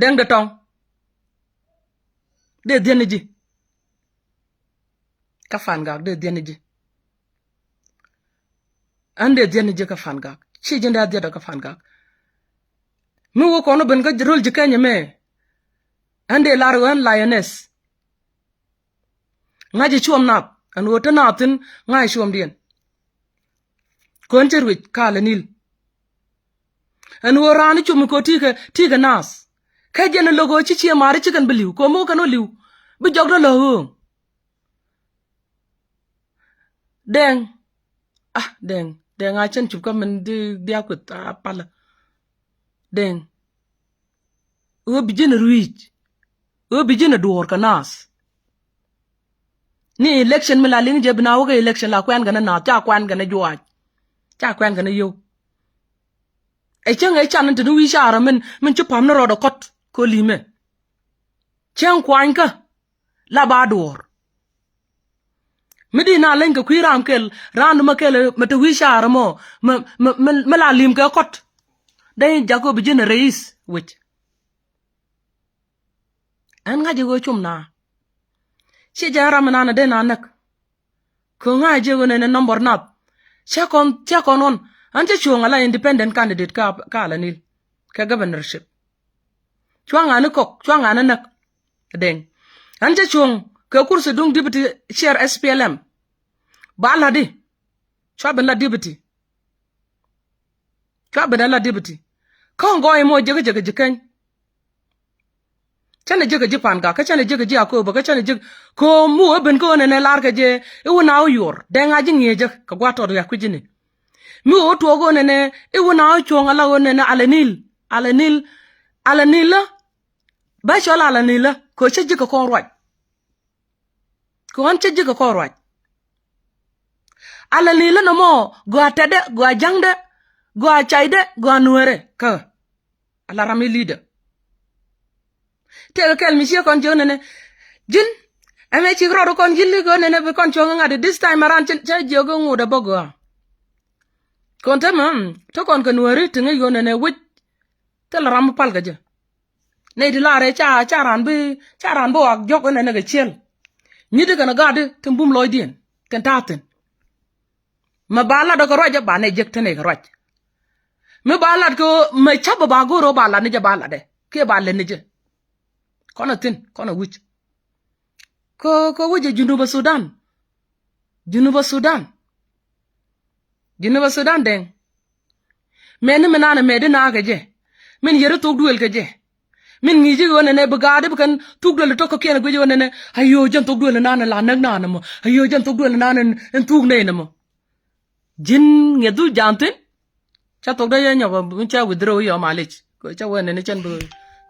deng de tong de ni ji ka fanga de ni ji ande de ni ji ka fanga chi jenda de ka fanga mi wo kono ben ga rol ji kanya me ande larwan lioness ngaji chuom nap an wota natin ngai chuom dien kon terwit kala nil an wo rani chum ko tika nas ka jena logo chi mari chi kan beliu ko mo kan oliu bi jogdo lo deng deng a chen chup ka men di akut pala deng o bijina ruich o bijina duor kanas ni election mila ling je bina woga election la kwan gana na ta kwan gana juaj ta kwan gana yo e chen e chan ntu wi shara men chupam na rodo kot ko lime chen kwan ka la ba duor midi na len ka kwiram kel randu makele mata wi shara mo la lim ka kot dai jago bijina reis wich an ngaji go chumna chi jara manana de nanak ko ngaji go ne number nap cha kon on ante chuanga la independent candidate ka la nil ka governorship chuanga ne kok chuanga ne nak deng ante chuang ka kursu dung deputy chair SPLM bala di chaben la deputy kon go mo jege jikan chane jege jipan ga ka chane jege ji akoba ka chane jege ko mu ben ko ne lar ka je e wona yor denga ji ngeje ka gwato ya kujini mi o to go ne e wona chonga la wona ne alanil ba chola alanil ko cheje ko rwaj ko an cheje ko rwaj alanil no mo go atade go jangde go chaide go nuere ka ala rami leader te kel mi she kon jone ne jin ame chi ro kon jilli go ne be kon chonga ngade this time around che jogo nguda bogo kon ta to kon kan wari tinga yo ne wit tel ram pal gaje ne di lare charan bo ak jogo ne ga chel ni de kana gade tumbum loy dien kan taten ma bala do ko roja ba ne jek tene ko roj me bala ko me chaba ba go ro bala ne je bala de ke bala ne je kono tin kono wich ko wije Junuba Sudan deng men menana mede na ga je min yere tok duel ga je min ngiji wona ne bagade kan tok duel to ko ken go je wona ne ayo jan tok duel na la nak na mo ayo jan tok duel na en tuk ne na mo jin ngedu jante cha tok da ye nyoba mun cha withdraw yo malich ko cha wona ne chan bu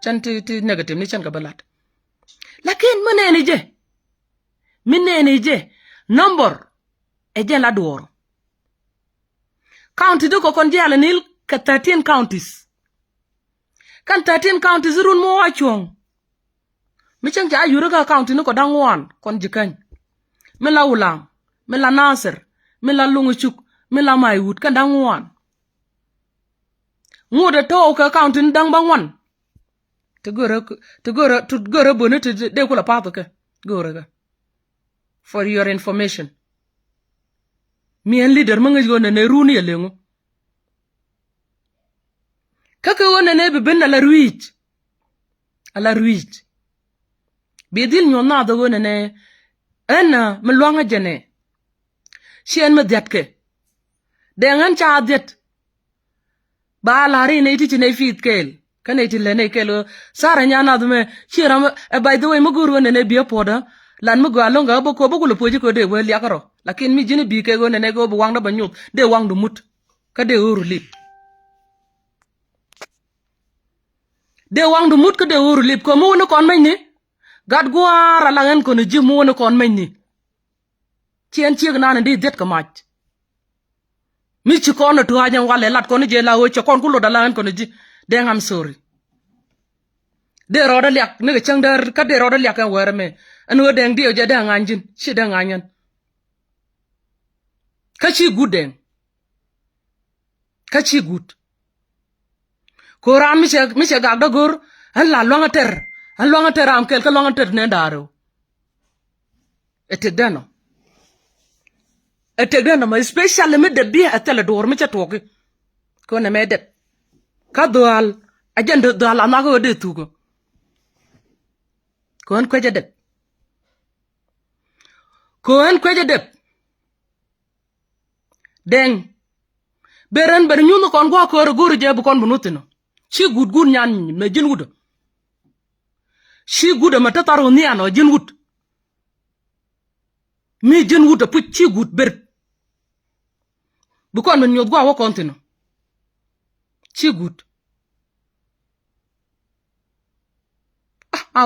chan ti negative ni chan ka balat lakin minene je number e je la duor county do ko kon je ala nil ka 13 counties kan 13 counties run mo achong mi chang ja yuru ka county no ko dangwan kon jikan mela ulam mela nasir mela lunguchuk mela maiwut kan dangwan ngode to ka county dang bangwan to gore bone to de kula pato ke gore ga for your information mi en leader manga go ne runi elengo kaka wona ne be ben ala ruich bidil nyon na do ne en me luanga jene shen me detke dengan cha det ba lari ne ti ne fit kel kane ti le ne kel sara nyana do me shira by the way muguru ne bi poda lan mu ga longa bo ko lo poji ko de we liakaro lakin mi jini bi ke go ne go bo wang da banyu de wang du mut ka de uru lip de wang du mut ka de uru lip ko mu ne kon may ni gad gwara la ngen ko ne ji mu ne kon may ni chien chieg na ne di det ka mach mi chi ko no tuwa nyang wale lat ko ne je la ho che kon ku lo da la ngen ko ne ji de ngam sorry de ro da liak ne ga chang der ka de ro da liak kan were me anu deng dio je da nganjin shi da nganyan ka chi gudeng ka chi gut ko ram mi se ga da gor an la longa ter am kel ka longa ter ne daro etegdano ma especially me de bi atele dor mi cha toki ko ne me de ka doal agenda doal ama ko de tugo kon ko je de kon ko je de deng beren ber nyunu kon go ko gor je bu kon bunutino chi gud nyan me jin wudo chi guda mata taro ni ano jin wud mi jin wudo pu chi gud ber bu kon men nyod go wo kontino chi gud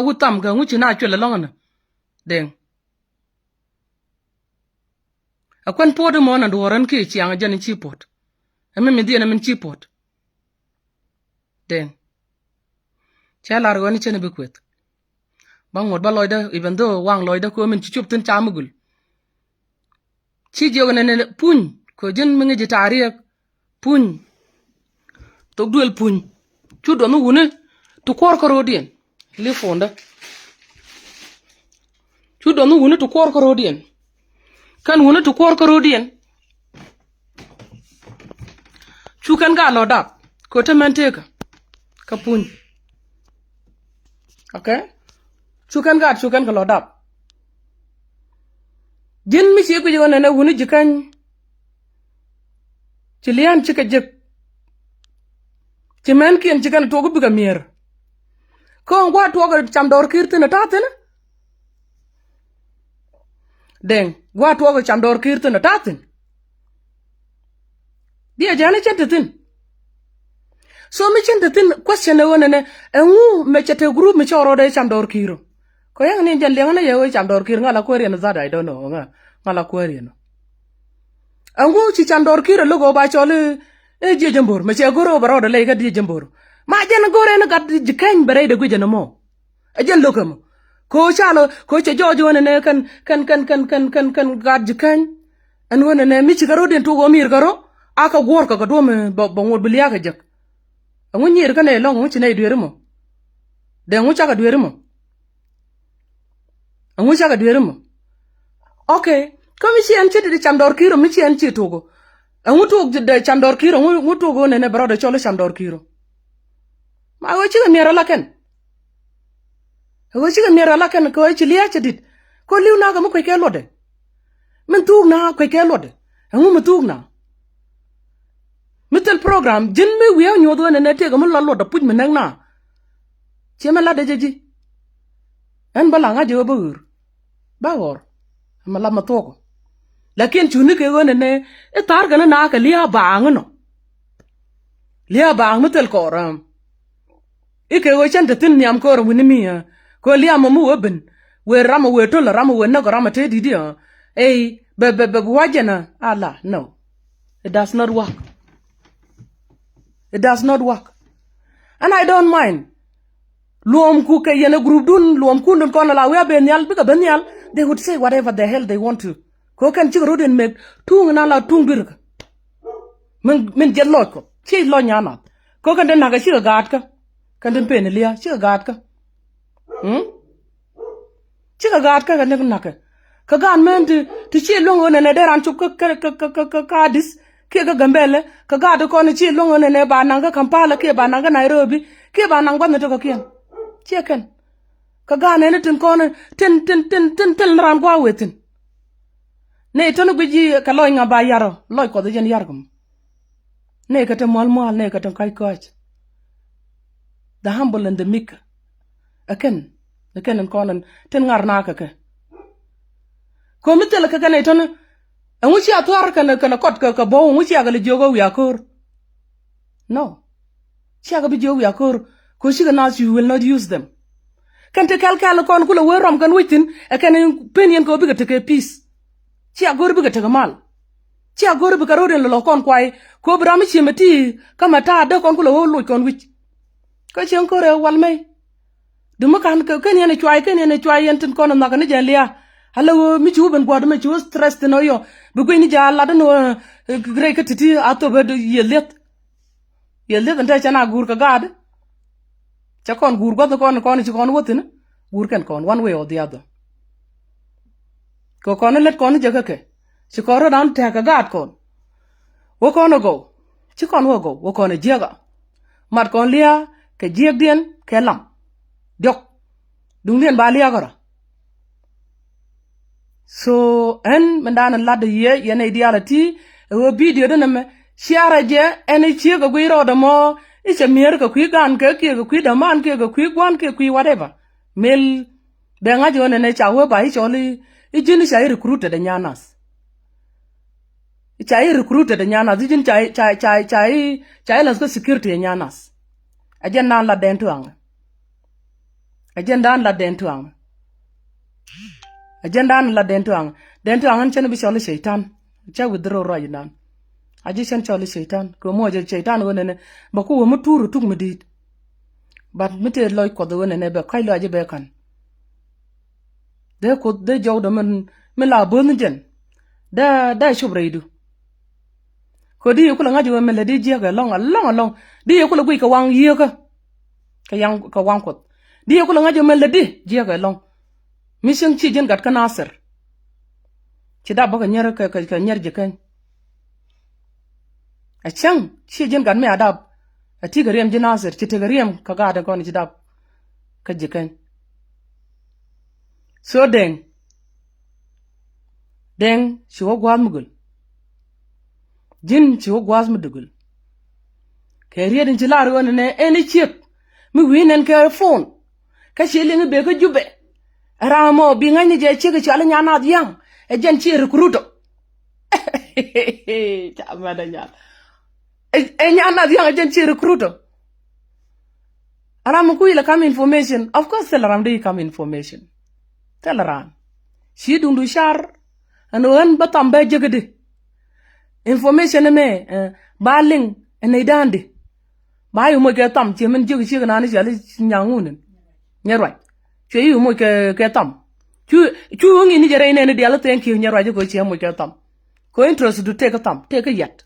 wutam ga nguchi na chwele longana deng akwan podo mo na doran ki chiang jani chi pot ame mi di na min chi pot deng chala ro ni chene be kwet bangod ba loida even though wang loida ko min chi chup tin chamugul chi jogo ne puny ko jen mi ngi tariek puny to duel puny chu do no wune to kor ko rodien li fonda chu do no wune to kor ko rodien kan wune to kor ko rodien chu kan ga lo dak ko te manteka ka puny okay chu kan ga lo dak jin mi ci ko jogo ne wune jikan ci lian ci ka jek ci men kien ci kan to go biga mier ko ngwa to go cham dor kirtina tatina deng gwa to go cham dor kirtina tatin dia jana chentetin so mi chentetin question ne wona ne engu me chete group mi choro de cham dor kiro ko yang ne jan lenga ne ye cham dor kiro ngala ko rien zada I don't know ngala ko rien engu ci cham dor kiro logo ba chole je jambor me che goro baro de le ga je jambor ma jen gore ne gat jikany bare de gujana mo ajen lokam ko chalo ko che jojo ne kan gat jikany an wona ne mi ci garo den to go mir garo aka gor ka do me bo ngod bilia ka jak angu nyir ka ne long ci ne duere mo de ngu cha ka duere mo angu cha ka duere mo okay ko mi ci an ci de cham dor kiro mi ci an ci togo angu to de cham dor kiro ngu to go ne baro de cholo cham dor kiro ma wo ci ga mera laken wo ci ga mera laken ko ci liya ci dit ko liw na ga mo ko ke lode men tuug na ko ke lode angu mo tuug na mitel program jin me wiya nyodo ne te ga mo la lode puj me nak na ci ma la de ji en bala nga je ba ur ba wor ma la ma toko lakin chuni ke go ne e tar ga na ka liya ba ngno liya ba mitel ko ram ike wo chante tin nyam ko ro ni mi ko liya mo mu oben we rama we to la rama we na ko rama te di dia be wajena ala no it does not work and I don't mind luom ku ke yene group dun luom ku dun ko la we ben yal bi ka ben yal they would say whatever the hell they want to ko kan ci ro den mek tung na la tung bir ka men jello ko ci lo nyana ko kan den na ga ci gaat ka kan den pen liya ci gaat ka ci gaat ka kan den naka ka gan men ti ci longo ne deran chup ka dis ke ga gambele ka ga ko ne ci longo ne ba nanga Kampala ke ba nanga Nairobi ke ba nanga ne to ko kien ci kan ka ga ne tin ko ne tin ran kwa wetin ne to no biji ka loy nga ba yaro loy ko de jen yar gum ne ka te mol ne ka te kai coach the humble and the meek aken ko nan tin ngar na ka ko mitel ka ne to ne nguchi atwar kana kot ka bo nguchi aga le jogo wi akor no chaga bi jogo wi akor ko shiga nas you will not use them kan te kal kon kula werom kan witin e kan penien ko bi ga te peace chi agor bi ga te mal chi agor bi ka roden lo kon kwai ko bra mi chimeti kama ta de kon kula wo lu kon wich ko chen ko re wal mai dum kan yen chwai yen kon na kan je lia hello mi chu ben gwad mi chu stress no yo bu ko ni ja la no gre ka titi ato be yelet nda chana gur ka gad cha kon gur god kon chi kon wotin gur kan kon one way or the other ko kon let kon je ka ke chi ko ro dan ta ka gad kon wo kon go chi kon wo kon je ga mat kon lia ke je dien ke lam dok dung dien ba lia ga so en mandana ladde ye ne ideality wo video de me shiara je ene chi ga gwiro da mo iche mier ka kwi gan ke kwi da man ke kwi gwan ke kwi whatever mel be ngaji one ne chawo ba icholi ijini sha recruiter de nyanas chai recruiter de nyanas ijin chai las ko security de nyanas agenda la dentu ang agenda la dentu ang dentu ang chen bi choli shaitan cha withdraw right nan aji chen choli shaitan ko mo je shaitan wone ne ba ko mo turu tuk medit but mite loy ko de wone ne be kai lo aji be kan de ko de jow do men la bon jen da shubreidu ko di ko la ngaji wo mele di je ga long di ko la gui ka wang ye ka wang ko di ko la ngaji mele di je ga long mission chi jen gat ka nasir ci da ba ka nyer ka nyer je kan a chang chi jen gat me adab a ti garem je nasir ci te garem ka ga da kon ci da ka je kan so deng ci wo gwal mugul jin ci wo gwaz mudugul ke riedin ci lar won ne eni chip mi winen ke phone ka sheling be ka jube ramo bi ngani je ci ga ala nyana yang e jen ci recruito ta ma da nyal e nyana yang jen ci recruito aram ku ila kam information of course ram de kam information ram shi dundu shar anu an batam be jegede information me baling ene dande bayu mo ke tam che men jigi chi na ni jali nyangunen nyarwa che yu mo ke tam chu ngi ni jere ne diala thank you nyarwa ko che mo ke tam ko interest du take tam take yet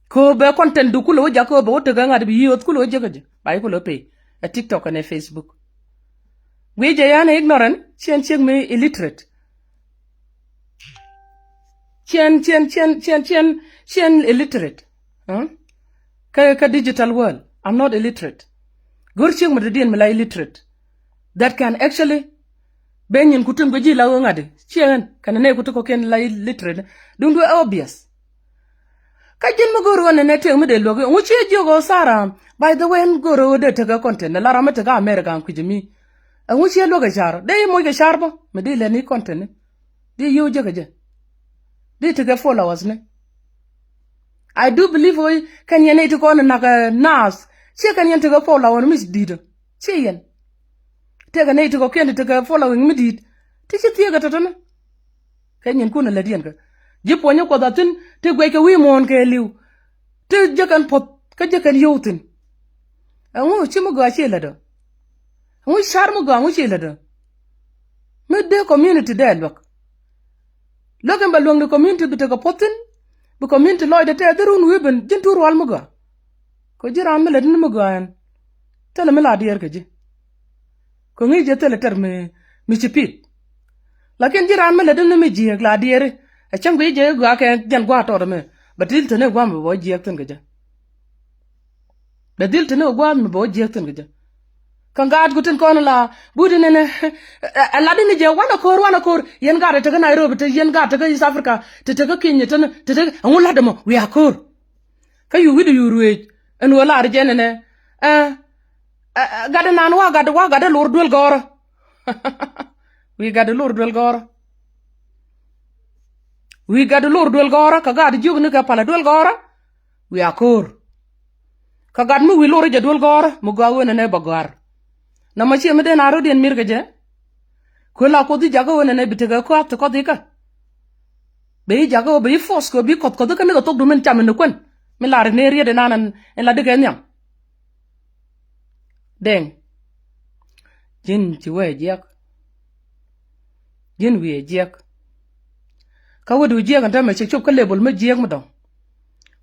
ko be content du kulo ja ko bo to ga ngad bi yot kulo jegaje bay kulo pe a tiktok and facebook we je yana ignorant chen me illiterate chen illiterate ka digital world I'm not illiterate gorching madin mala illiterate that can actually benyin kutum goji la ngade chen kan ne kutuko ken la illiterate dundu obvious ka jin magoro ne te mu de logo uche jogo sara by the way ngoro de te ga content la ramata ga america kujimi uche logo jar de mo ga sharba medile ni content de yo je they take followers ne I do believe we kan yene to go na nas che kan yene to follow mis dido che yen te ga ne to go ken to go following mi did ti che tie ga to na kan yen kuna la dien ga jipo nya ko datin te gwe ke wi mon ke liu te je kan pot ka je kan yotin anwo chi mo ga che la do anwo shar mo ga anwo che la do me de community de lok logan ba long the community bi tego potin bu community loy de te derun weben jintur wal muga ko jira mele din muga en tele mela dier ke ji ko ngi je tele terme mi chipit lakin jira mele din mi ji la dier e cham gi je gwa ke jan gwa to me badil tene gwa mi bo ji ten ke ja badil tene gwa mi bo ji ten ke ja kan gad gutin kon la budi ne aladi ni je wana kor yen gad ta Nairobi te yen gad ta East Africa te Kenya te ngula de mo we akor ka yu widu yurwe en wala arjene ne gad nan wa gad lor dul gora we gad lor dul gora we gad lor dul gora ka gad jug ne ka pala dul gora we akor ka gad mu wi lor je dul gora mu gawo ne bagar na ma chi me de na ro den mir gaje ko la ko di jago ne bitega ko at ko di ka be jago be fos ko bi kot ko ka ne to du men cham ne kon me la ne ri de nanan en la de ga nyam deng jin ti we jek jin we jek ka wudu jek anta me chup ka lebol me jek mo do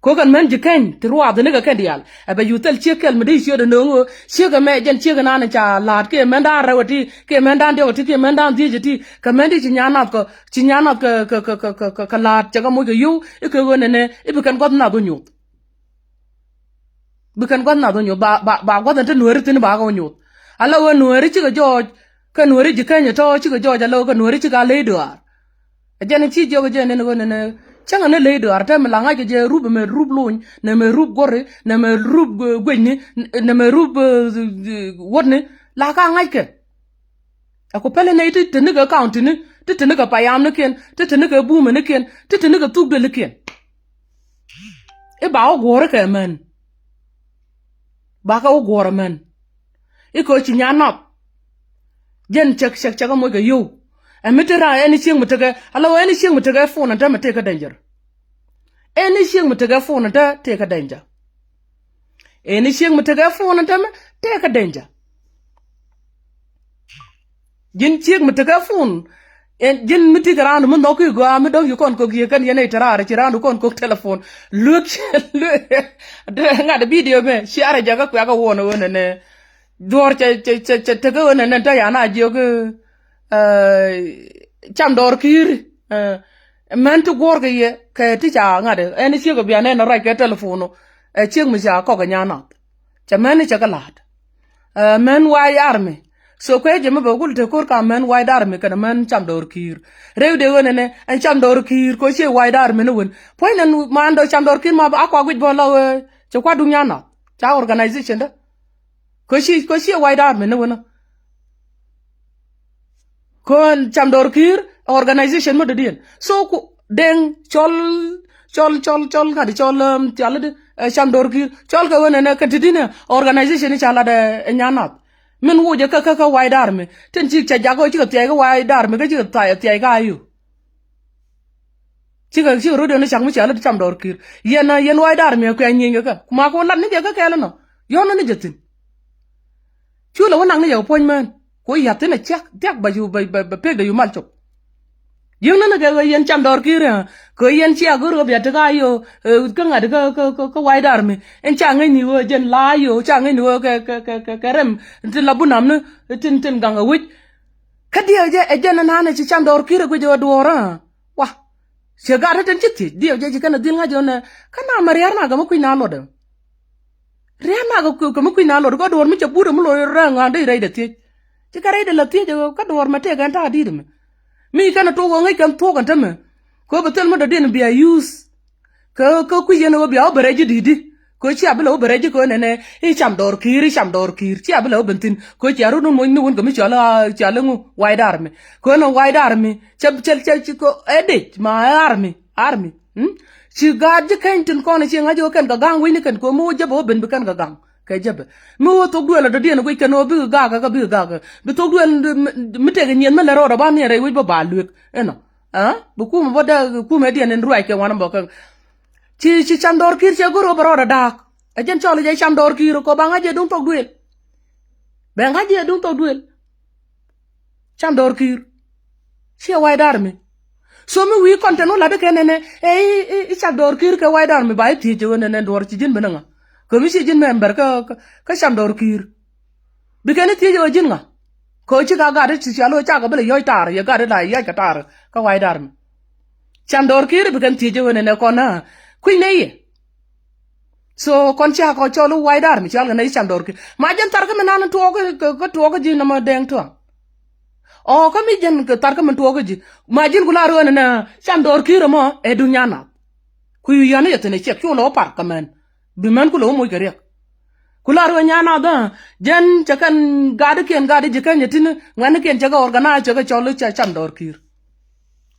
ko kan men jiken ti ruwa de ne ga kadial aba yutel chekel me de sio de no chega me jen chega na cha lat ke men da rawati ke men da de wati ke men da di jiti ka men di nyana ko ka lat cha mo ga yu e ko ne e bi kan god na do nyut bi kan god na do nyut ba god ta nuer tin ba go nyut ala wo nuer chi ga jo ka nuer jiken to chi ga jo ja lo ka nuer chi ga le do jen chi jo ga jen ne go ne changa ne le do arte me langa je rub me rub luñ ne me rub gore ne me rub gwenni ne me rub wodne la ka ngai ke ako pele ne te ne ga account ni te ne ga payam ne ken te ne ga bu me ne ken te ne ga tug de le ken e ba o gore ke men ba ka o gore men e ko chi nyana jen chek mo ga yo emitera eni ching mutege alo eni ching mutege phone ta mate ka danger eni ching mutege phone ta te ka danger eni ching mutege phone ta te ka danger jin ching mutege phone en jin miti garanu mun do ku go am do yu kon ko gi kan yene tarare ci randu kon ko telephone look de nga de video me share jaga ku aga wono ne dor te ga wono ne ta yana jogo cham dor kir men to gorga ye ke ti cha ngade eni chi go biane no ra ke telephone ching mi ja ko ga nyana cha men cha galat men wai army so ko je me bogul te kor ka men wai army kana men cham dor kir rew de wona ne en cham dor kir ko che wai army ne won poinen man do cham dor kir ma ba akwa gud bo lo cha kwa du nyana cha organization da ko chi wai army ne wona kon cham dor kir organization mo de dien so ku deng chol ngadi chol de cham dor kir chol ka wona ne katidina organization ni chala de nyanat min wuje ka wai dar me ten chi cha jago chi ka tie ga wai dar me ga chi ta tie ga yu chi ro de ne chang mi chala de cham dor kir yen wai dar me ko nyin ga kuma ko lan ni ga ka no yo no ni jetin chu lo wona ngi yo pon man ko ya tene chak ba yu ba pe de yu mal chop yung na ga yen cham dor kira ko yen chi aguro bia ta ga yo ka ngad ka wai dar me en cha ngai ni wo jen la yo cha ngai ni wo ka rem tin la bunam ne tin ganga wit ka dio je e jen na na chi cham dor kira ko jo dora wa se ga ta tin chi dio je kana dil nga jo na kana mariar na ga mo kuin na lo de riana ga ko mo kuin na lo ko dor mi cha buru mo lo ra nga dai rai de ti chi ka rai de la ti jo ka dor ma te ga ta di de mi kana to ngai kan to kan tame ko betel mo de den bia use ko ku yene wo bia obereji didi ko chi abelo obereji ko nene i cham dor kir chi abelo bentin ko chi aru no mo ni won ko mi chala ngu wide army ko no wide army chel ko edit ma army chi gaje kan tin ko ne chi ngajo kan ga gang wi ni kan ko mo jabo ben kan ga gang kay jabe mo to duela de den ko kan no bi ga bi to duel mi te nyen ma la ro ba ne re wi ba luek eno bu ku mo da ku me den en ruai ke wan bo kan chi cham dor kir che goro bro da dak e jen chole je cham dor kir ko ba ngaje dun to duel be ngaje dun to duel cham dor kir che wai dar mi so mi wi konteno la de kenene e cham dor kir ke wai dar mi ba ti je wona dor chi jin benanga ko mi si jin member ka cham dor kir bi ken ti je jin nga ko chi ga de chi chalo cha ga bele yoy tar ya ga de la ya ka tar ka wai dar mi cham dor kir bi ken ti je wona ne ko na ku ne ye so kon cha ko cholo wai dar mi chal ga nei cham dor ki ma jan tar ka menan to ko to ko ji na ma deng to o ka mi jan ka tar ka man to ko ji ma jin kula ro na cham dor ki ro mo e dunya na ku yu yana yete ne chek chulo par ka men bi man kulo mo gere kula ro nya na da jan chakan gad ken gad ji kan yetin ngan ken chaga organize chaga cholo cha cham dor ki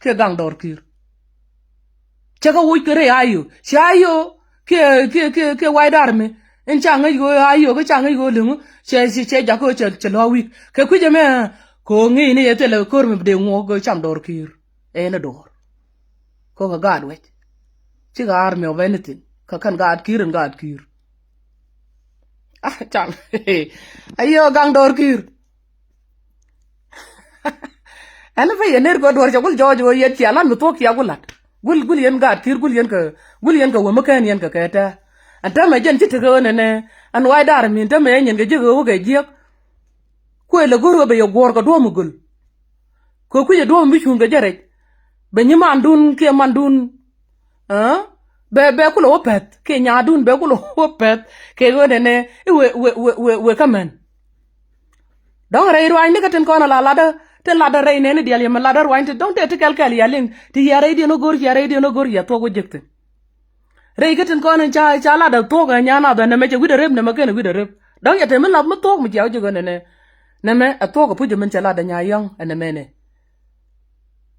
ke gang dor ki chaga wo kere ayo shayo ke wai dar me en chang go ayo ke chang go lungu che ja ko che lo wi ke ku je me ko ngi ni yete le kor me de ngo go cham dor kir e na dor ko ga gad we chi gar me of anything ka kan gad kir ah chang ayo gang dor kir ana fa yener go dor ja gul jojo yet chi alan to ki agulat gul yen gad kir gul yen ka wo makan yen ka keta anta ma jen chite go ne an wai dar min ta me yen ga je go ga je ko le goro be yo gor ga do mu gul ko ku je do mu shun ga jere be ni mandun ke mandun be ku lo pet ke nya dun be ku lo pet ke go ne we kamen dong rai roi ni ka ten ko na la da te la da rai ne ne dial yema la da roi te dong te kel kel ya ling ti ya rai di no gor ya to go jekte rai ka ten ko na cha la da to ga nya na da ne me je wi da rep ne ma ke ne wi da rep dong ya te me la mo to mu ja je go ne me a to ga pu je men cha la da nya yang ne me ne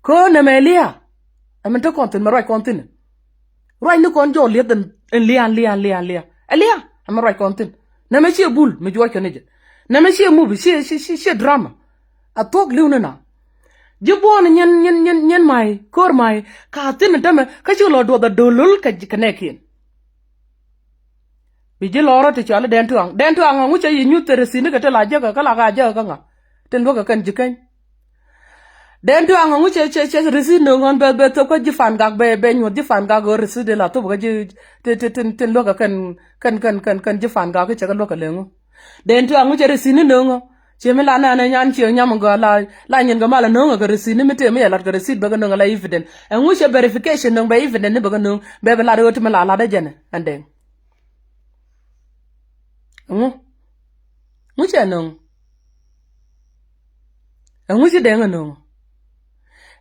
ko ne me lia a men to kontin ma roi kontin roi ni kon jo le den en lia elia am roi kontin ne me che bul me jo ka ne je ne me che mu bi che drama a tok liuna na jibon nyen mai kor mai ka tin tame ka chulo do da dolul ka jikanekin bi je loro te chala den tuang ngu che yu tere sine ka te la je ka la ga je ka nga ten bo ka kan jikan den tuang ngu che resi no ngon be to ko jifan ga be nyu jifan ga go resi de la to ga je ten lo ka kan jifan ga ka che ka lo ka lengo den tuang ngu che resi no ngo cheme la na nyan chi nyam go la nyen go mala no go resi ni mete me la go resi be go no la evident en wu che verification no be evident ne be go no be la do to me la da jene ande mu che no en wu che de no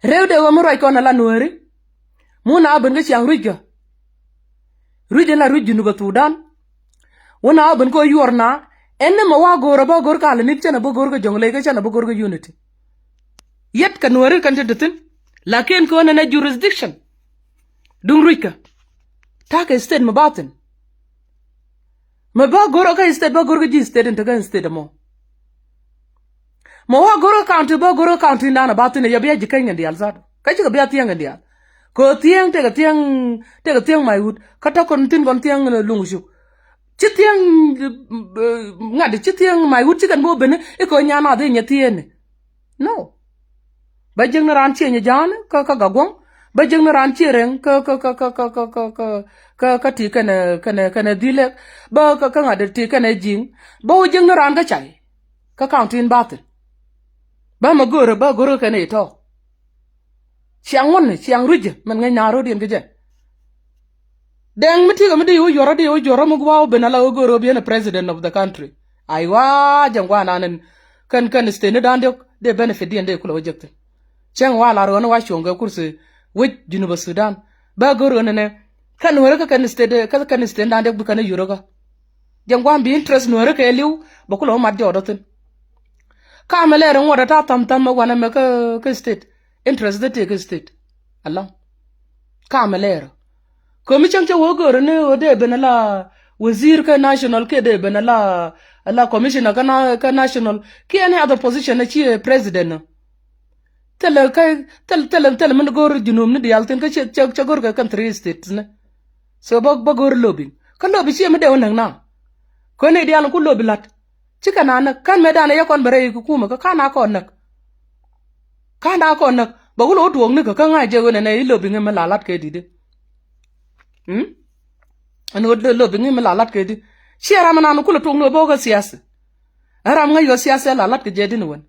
rew de wo mo roi ko na la nueri mu na ben ga chiang ruje la ruje nu go tudan wona ben ko yorna enne ma wa gora ba gor kala nit chana ba gor ga jongle ga chana ba gor ga unity yet kan wari kan tetin lakin ko na jurisdiction dung ruika ta ka state ma batin ma ba gor ka state ba gor ga ji state ta ga state mo ma wa gor county ba gor county na batin ya biya jikan ngandi alzad ka ji ga biya tiang ngandi ko tiang te ga tiang mai hut kata kon tin kon tiang lungushu chitiang ngadi chitiang mai hut chikan bo bene e ko nyana de nyatiene no ba jeng na ran che nya jan ka gagong ba jeng na ran che reng ka ti kana dile ba ka ngade ti kana jing ba jeng na ran ga chai ka countin bat ba ma goro kana to chiang won chiang ruje man nga nyaro dien ge Deng miti yu yoro mu gwa benala ogoro bi na president of the country aiwa jangwa nanen kan stene dande de benefit dien kula wajekte cheng wala ro na wa shonga kursi wit junuba Sudan ba goro ne kan wora kan stene dande bu kan yuro ga jangwa bi interest no re ka liu ba kula ma jodotin ka mele ren wada ta tam ma wana me ka state interest de te state Allah ka mele ko mi chang wo goro ne o de benala wazir ka national ke de benala la commissioner ka national ki any other position na chi president tel man goro junum ne dialten ka che goro ka country states ne so ba goro lobby ka lobby chi me de wonan na ko ne dial ku lobby lat chi kana na kan me dana yakon bare ku kuma ka kana ko nak ba ku lo tuong ne ka nga je wona ne lobby ne ma lalat ke dide ano lo bingi me lalat ke di shera mananu kula tong no boga siyasa aram nga yo siyasa lalat ke jadi nwen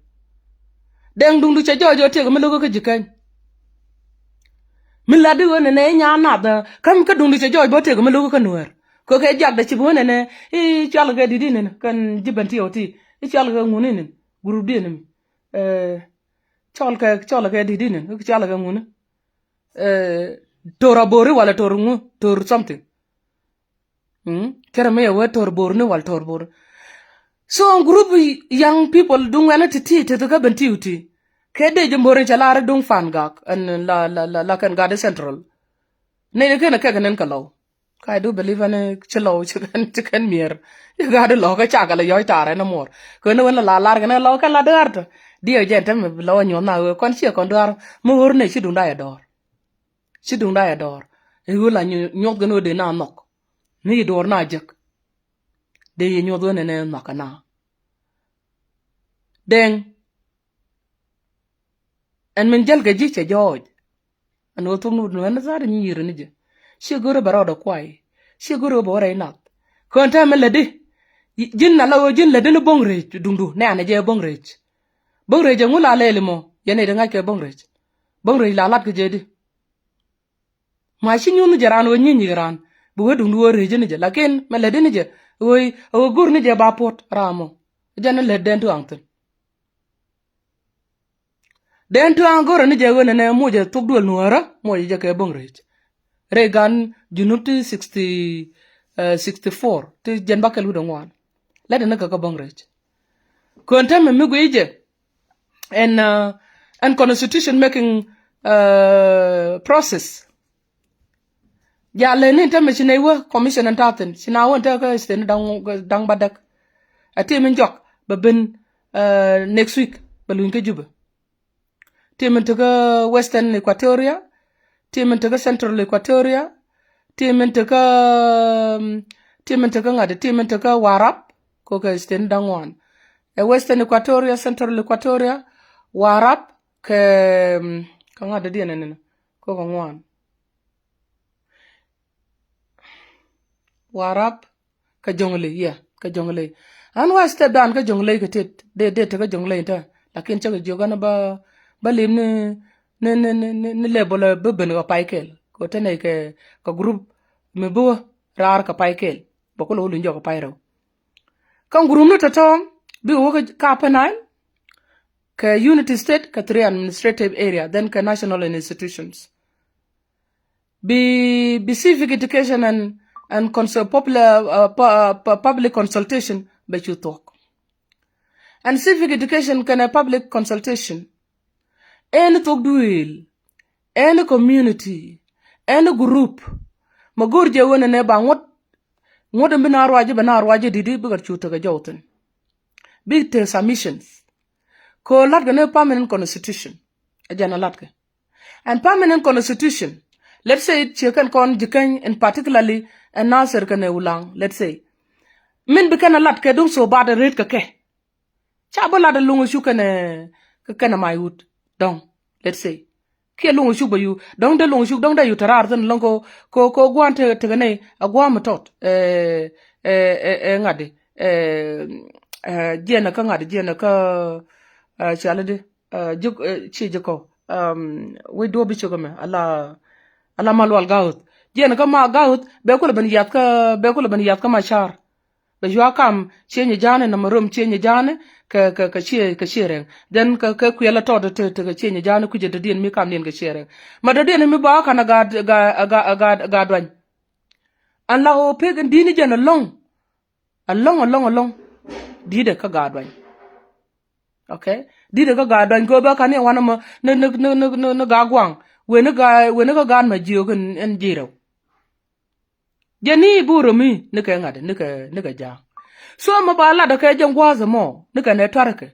deng dung du cha jojo te me logo ke jikan mi ladi wona ne nya na da kam ka dung du cha jojo te me logo ka nuer ko ke jak da ci bo ne I chal ga didi ne kan jibanti oti I chal ga ngune ne group de ne chal ga didi ne chal ga ngune tora bori wala tor ngu tor something kera me we tor bor ne wal tor bor so group young people dung wala ti te ga banti uti ke de jambore chalare dung fan gak an la kan gade central ne ke na ke ganen kalaw I do believe in chalo chicken mir you got a loga chakala yoy tare no more ko no la gana loka la dar dio gente me lo nyo na kon chi kon dar mo hor ne chi dunda ya dor e wala nyo gano de na nok ni dor na jek de ye nyo do ne ne makana Deng en men jel ga ji che joj an o tum no na za ni yir ni je shi goro barodo kwai shi goro bore nat konta meledi jin na lawo jin ledi no bongre dundu ne ane je bongre je ngula lele mo yene de ngake bongre la lat ke jedi ma shi nyunu jaran wo nyinyi ran bu we dundu wo reje ni je lakin meledi ni je woy o gur ni je ba pot ramo jana le den tu anten den tu angoro ni je wona ne mo je tugdol nuara mo je ke bongre Regan Junuti 64 ti jen bakel hu dongwan la de naka ka bongrech konta me mi gweje and constitution making process ya le ni tame chine wa commission and taten sina won ta ka sten dang badak ati min jok ba ben next week balun ke juba timin to western equatoria timin to central equatoria timin to ngade timin to warap ko ka sten dangwan western equatoria central equatoria warap ke ngade di nene ko ngwan warap ka jongle ka jongle an wa step down ka jongle ka tet de to ka jongle ta lakin cha jogana ba lim ne lebolo beben ga paikel ko tane ke ka group me bo rar ka paikel boko lo lunjo ka pairo kan group no to bi wo ka panai ka unity state ka three administrative area then ka national institutions be civic education and public consultation but you talk and civic education can a public consultation any talk duel any community any group magor je wona ne ba ngot bina arwaje didi bigar chuta ga jawten big te submissions ko lat ga ne permanent constitution ajana lat ga and permanent constitution let's say chekan kon jikan in particularly and nasir kan ulang let's say min bi kana lat ke dum so ba da red ka ke cha ba la da lungu shu kana kana mayut donc let's say ke lungu shu bayu donc de lungu shu donc da yutarar tan longo ko gwante tegane agwa matot ngade jena ka ngade jena ka chalade juk chi jiko we do bi chugame ala malwal gaut jena ka ma gaut be ko ban yat ka machar be jwa kam chenye jane na marum chenye jane ka chireng then ka kuyela todo te ka chenye jane kuje de dien mi kam nen ka chireng ma de dien mi ba kana ga dwan an la o pegen dini jana long dide ka ga dwan okay dide ka ga dwan go ba kan wana ma no ga gwang we no ga gan ma jiogen en jiro jeni buro mi nika ngade nika ja so ma ba la da ka jangwaza mo nika ne tarke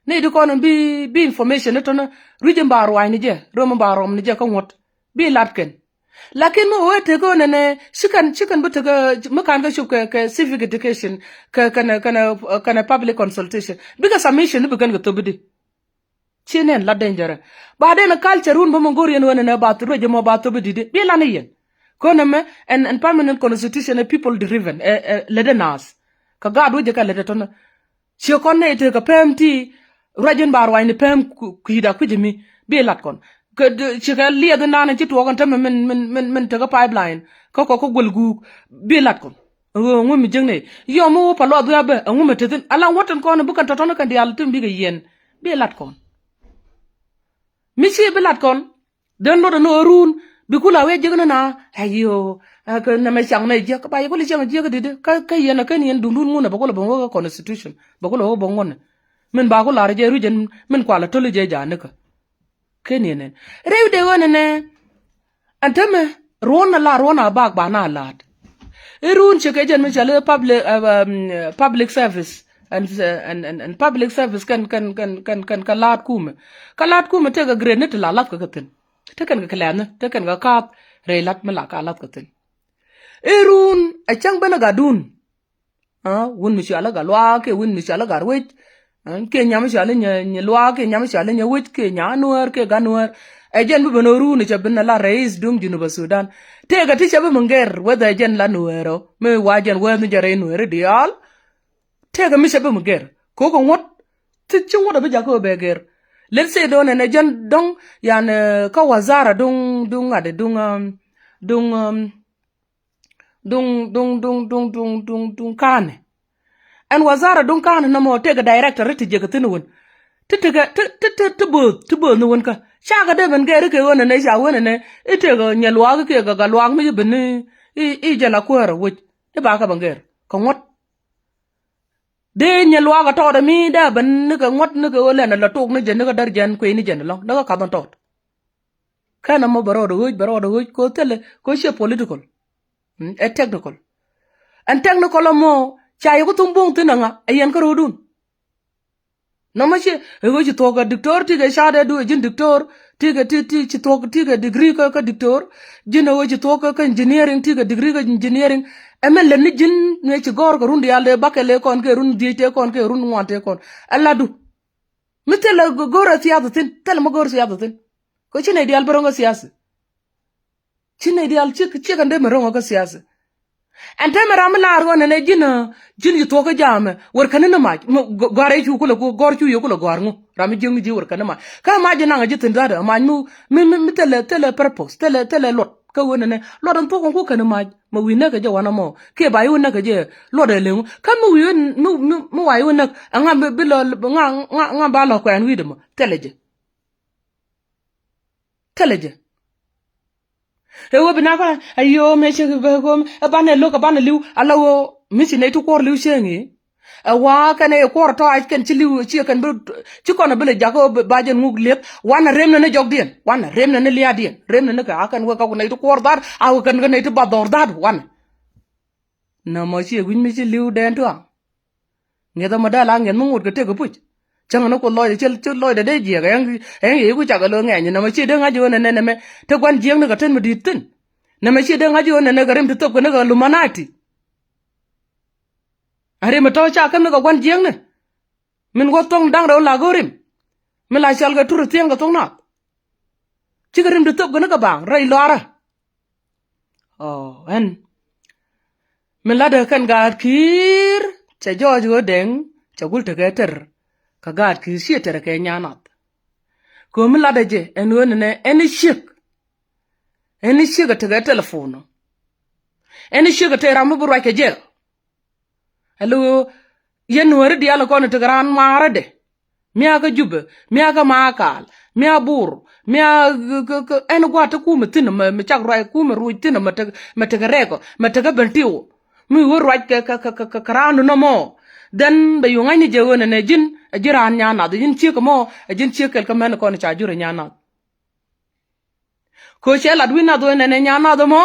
ne di kono bi information to na rujin baro ai ni je rom baro ni je ka ngot bi latken lakin mo wete go ne chikan butaga makan ga shuka ka civic education kana public consultation biga submission bi kan ga tobidi chinen la danger ba de na culture run ba mo ngorien wona na ba to roje mo ba tobidi bi la ne yen koname and permanent constitution a people driven ledenas ka gadu je ka lede ton ci konne te ka PMT rajin bar wayni PM kuida kujimi be lat kon ka ci ka liya da nana ci to kon tam men te ka pipeline ko gulgu be lat kon ngu mi jeng ne yo mo pa lo dua be ngu me tetin ala wotan ko no bukan totono kan dial tum biga yen be lat kon mi si be lat kon den lo no run bi kula we jeng na ayo ka na me chang na je ka ba ko li chang je ka de ka yen ka ni dun dun nguna ba ko bo constitution ba ko bo ngone min ba ko la je ru jen min kwala to le je ja ne ka keni ne rew de wona ne antame rona bag ba na lat erun cheke jen mi chale public service and public service kan lat kume te ga grade ne te la lat ka katen te kan ga klane te kan ga kap re lat me la ka lat katen erun a chang bana ga dun wun mi chala ga lwa ke wun mi chala ga wet ke nyam chala nya lwa ke nyam chala nya wet ke nya nuer ke ga nuer ejen bu no ru ni chabin la reis dung Junuba Sudan te ga ti chabe munger whether ejen la nuero me wajen we ni jare nuero dial te ga mi chabe munger ko ngot ti chi ngot be ja ko be ger let's say don ne ejen dong yan ka wazara dung ade dung kane en wazara dung kane na mo te ga director ti je ga tinwon ti bo no won ka shaga de ben gere ke wona ne sha wona ne ite go nyelwa ke ga lwang mi ben I jala kwero wuj e ba ka banger ko ngot de nyelwa ga to de mi da ben ne ga ngot ne ga wala na la tok ne je ne ga dar jan ko ni je ne lo ne ga ka don tot kana mo baro do wuj ko tele ko she political e technical and technical mo cha yu tum bong tinanga ayen ko rodun no ma che go ci toga doctor ti ga shade du jin doctor ti ga ci toga ti ga degree ka doctor jin wo ci toga ka engineering ti ga degree ka engineering emel le ni jin ne ci gor ko rund yalde bakale kon ke rund di te kon ke rund wante kon alla du mitel gora siyasa tin tel ma gor siyasa tin ko ci ne dial boronga siyasa ci ne dial ci kan de meronga ka siyasa ante mera mlar go ne jin yu to ka jame wor kan na ma gore chu kula ko gor chu yu kula gor ngo ram jing ji wor kan ma ka ma jina nga jitin da ma nu mi tele purpose tele lot ka wona ne lot an to ko kan ma wi na ka je wana mo ke ba yu na ka je lot de lengu ka mu wi mu wa yu na nga bi lo nga ba lo ko an wi de mo teleje ewo bina ka ayo me che ko bana lo ka bana liu alawo mi si ne to kor liu shengi wa kana e kor to aj kan ci liu ci kan ci kono bele jako ba jen ngug lep wana remna ne jog dien wana remna ne liya dien remna ne ka kan wa ka ne to kor dar aw kan ne to ba dor dar wana na mo ci guñ mi ci liu den to ngeda ma dala ngen mo ngut ka te ko puch chang no ko loy ci loy de je ga en yi ku cha ga lo nge ni na ma ci de nga jo ne me te kwan jeng ne ka ten mi ditin na ma ci de nga jo ne ga rem te top ko ne ga lumanati are ma to cha kan ne ga kwan jeng ne min go tong dang ro la gorim me la chal ga turu tieng ga tong na ci ga rem te top ko ne ga bang rai lora en me la de kan ga kir cha jo deng cha gul te ga ter ka gad ki shetere ke nyanat ko mi lada je en wona ne eni shik te ga telefono eni shik te ramu buru ke je hello yen wori di ala ko ne te gran mara de miya ka jube miya ka makal miya bur miya en gwa ta ku mitin me chak rai ku me ru tin me te ga reko me te ga bentiwo mi wor raj ka karanu no mo dan be yu ngani je wona ne jin jiran nyana de jin chiko mo jin chiko ka men ko ne cha jure nyana ko che la dwina do ne nyana do mo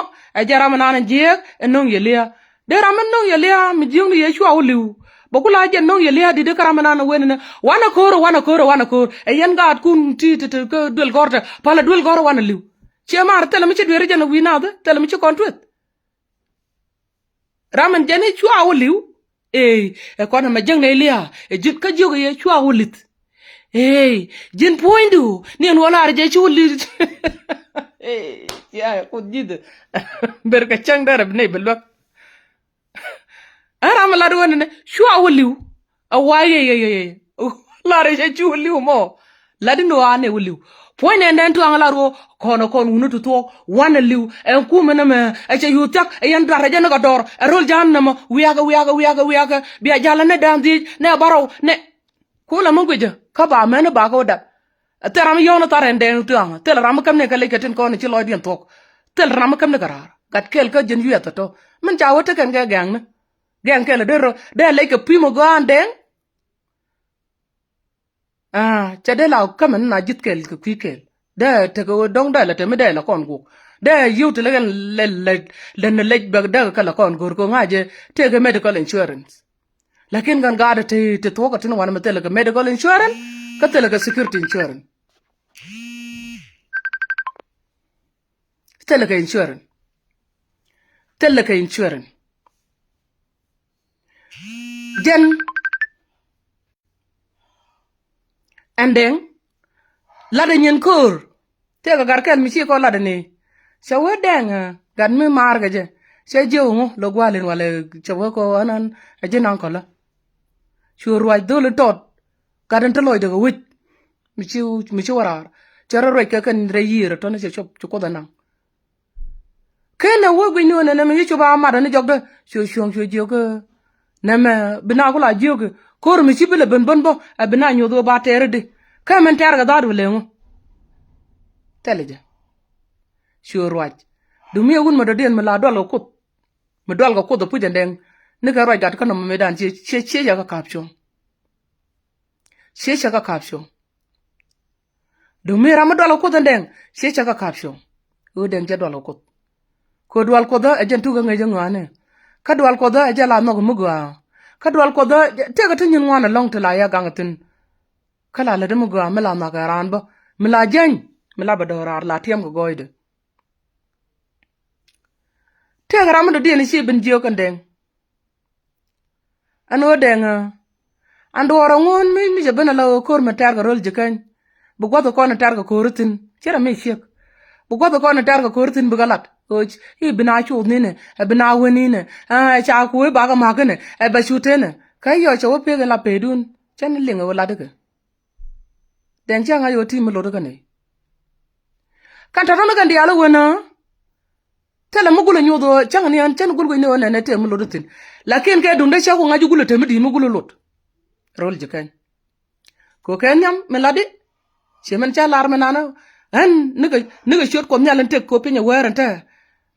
jaram nan je enong yelia de ram enong yelia mi jing ye chwa uliu bokula je enong yelia di de karam nan wena wana koro yen ga kun ti ko dul gorta pala dul gor wana liu che mar tele mi che dwere je no wina de tele mi che kontwet ramen jeni chwa uliu kwana majang na ilia jin ka jogo ye chwa wulit jin poindu ni en wala arje chulit ya ko jid berka chang darab ne belok ara mala do ne chwa wuliu awaye la arje chuliu mo ladino ane wuliu point and then Toang la ro kono kon unu to talk one liu en ku mena me e che yutak e yan dara jana ga dor e rol jahannama wiaga biya jala ne dandi ne baraw ne kula mo guje ka ba mena ba ko da teram yono taren den Toang tel ram kam ne kale ketin kon ci loy dien tok tel ram kam ne garar gat kel ka jen yeta to men jawo te kan ga gang ne gang kel de le ke pimo go anden chade la kaman na jit kel ku kel da te ko dong da la te me da la kon gu da yu te le le ba da ka la kon gu ko ngaje te ga medical insurance lakin gan ga da te to ka tin wan me te la medical insurance ka te la security insurance te la insurance te la insurance den and then lada nyen kor te ga garkel mi ci ko lada ni sa we Deng gan mi mar ga je se jewu lo gwalin wala ce wo ko anan aje nan ko la su Ruac dole tot gadan to loy daga wit mi ci warar cara roy ka kan re yira to ne se chop ko da nan kena wo gwi no na mi ci ba ma da ni jogda su je ko na me bina ko la joge kor mi ci bele bon bo abina nyodo ba tere de ka men ter ga dadu lengo teleje su Ruac du mi wun ma do den ma la dol ko ma dol ga ko do pu den ni ga Ruac gat ko no me dan ci ya ga caption ci ga caption du mi ram dol ko den ci ga caption o den je dol ko dol ko da ejen tu ga ngai jangane ka dol ko da ejala no mu ga ka dol ko da te ga tin wana long to la ya gangatin kala la demu ga mala ma ga ran ba mala jan mala ba dorar la tiam go goide te ga ram do de ni ci bin jio kan den ano den ando ro ngon mi je bana la kor ma tar ga rol jikan bu godo ko na tar ga korutin cera me shek bu godo ko na tar ga korutin bu galat coach i bina chu ni ne bina woni ne cha ku ba ga ma ga ne ba chu te ne kai yo cho pe ga la pe dun chen linga wala de den janga yo ti mo lo ga ne kan ta no ga ndi ala wona tele mo gulo nyodo changa ni an chen gulo ne wona ne te mo lo tin lakin ke dun de cha ko ngaji gulo te mi di mo gulo lot rol jikan ko ken nyam me ladi chemen cha lar me nana an niga shot ko nyalan tek ko pinya werante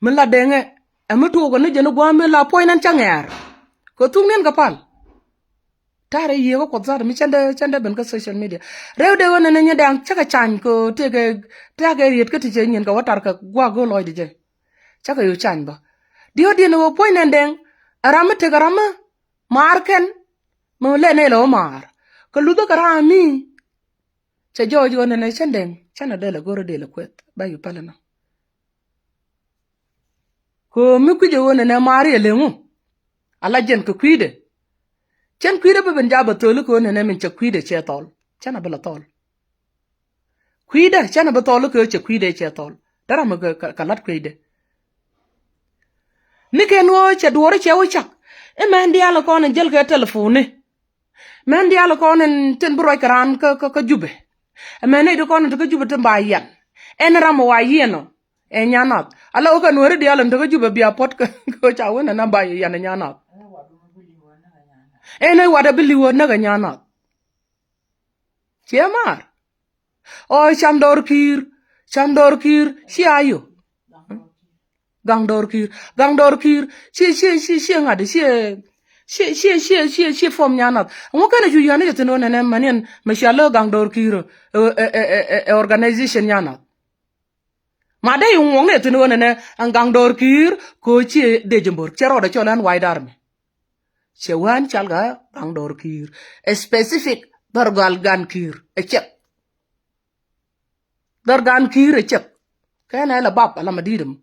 me la denge amutu ko ne jeno gwa me la poinan changer ko tungen ga pal tare ye ko zar mi chande ben ka social media rew de wona ne nyadang chaka chan ko tege riet ka tije nyen ka watar ka gwa go loy dije chaka yo chan ba dio no poinan deng arama te garama marken mo le ne lo mar ko ludo karami cha jojo ne chandeng chana de la goro de la kwet ba yu palana ko mi ku je wona ne mari elengu ala jen ko kwide chen kwide be ben jaba tolu ko ne min cha kwide che tol chana bela tol kwide chana be tol ko che kwide che tol dara ma ka lat kwide ni ken wo che duore che wo chak e men dia la ko ne jel ke telefone men dia la ko ne ten bro karan ka jube amene do kono to juba tamba yan en ramo wa yeno e nyanat ala o ka Nuer dia lan to juba bia pot ko cha wona na ba yan nyanat ene wada bili wona ga nyanat chiamar o chamdor kir si ayo gangdor kir si ngade si fom nyanat ngo kana ju yana je teno nene manen mashallah gangdor kiro organization nyanat ma dai ngong ne teno nene gangdor kir ko chi de jembor chero de cholan wide army chewan chalga gangdor kir a specific dargal gan kir e chep dargan kir e chep kana la bab ala madidum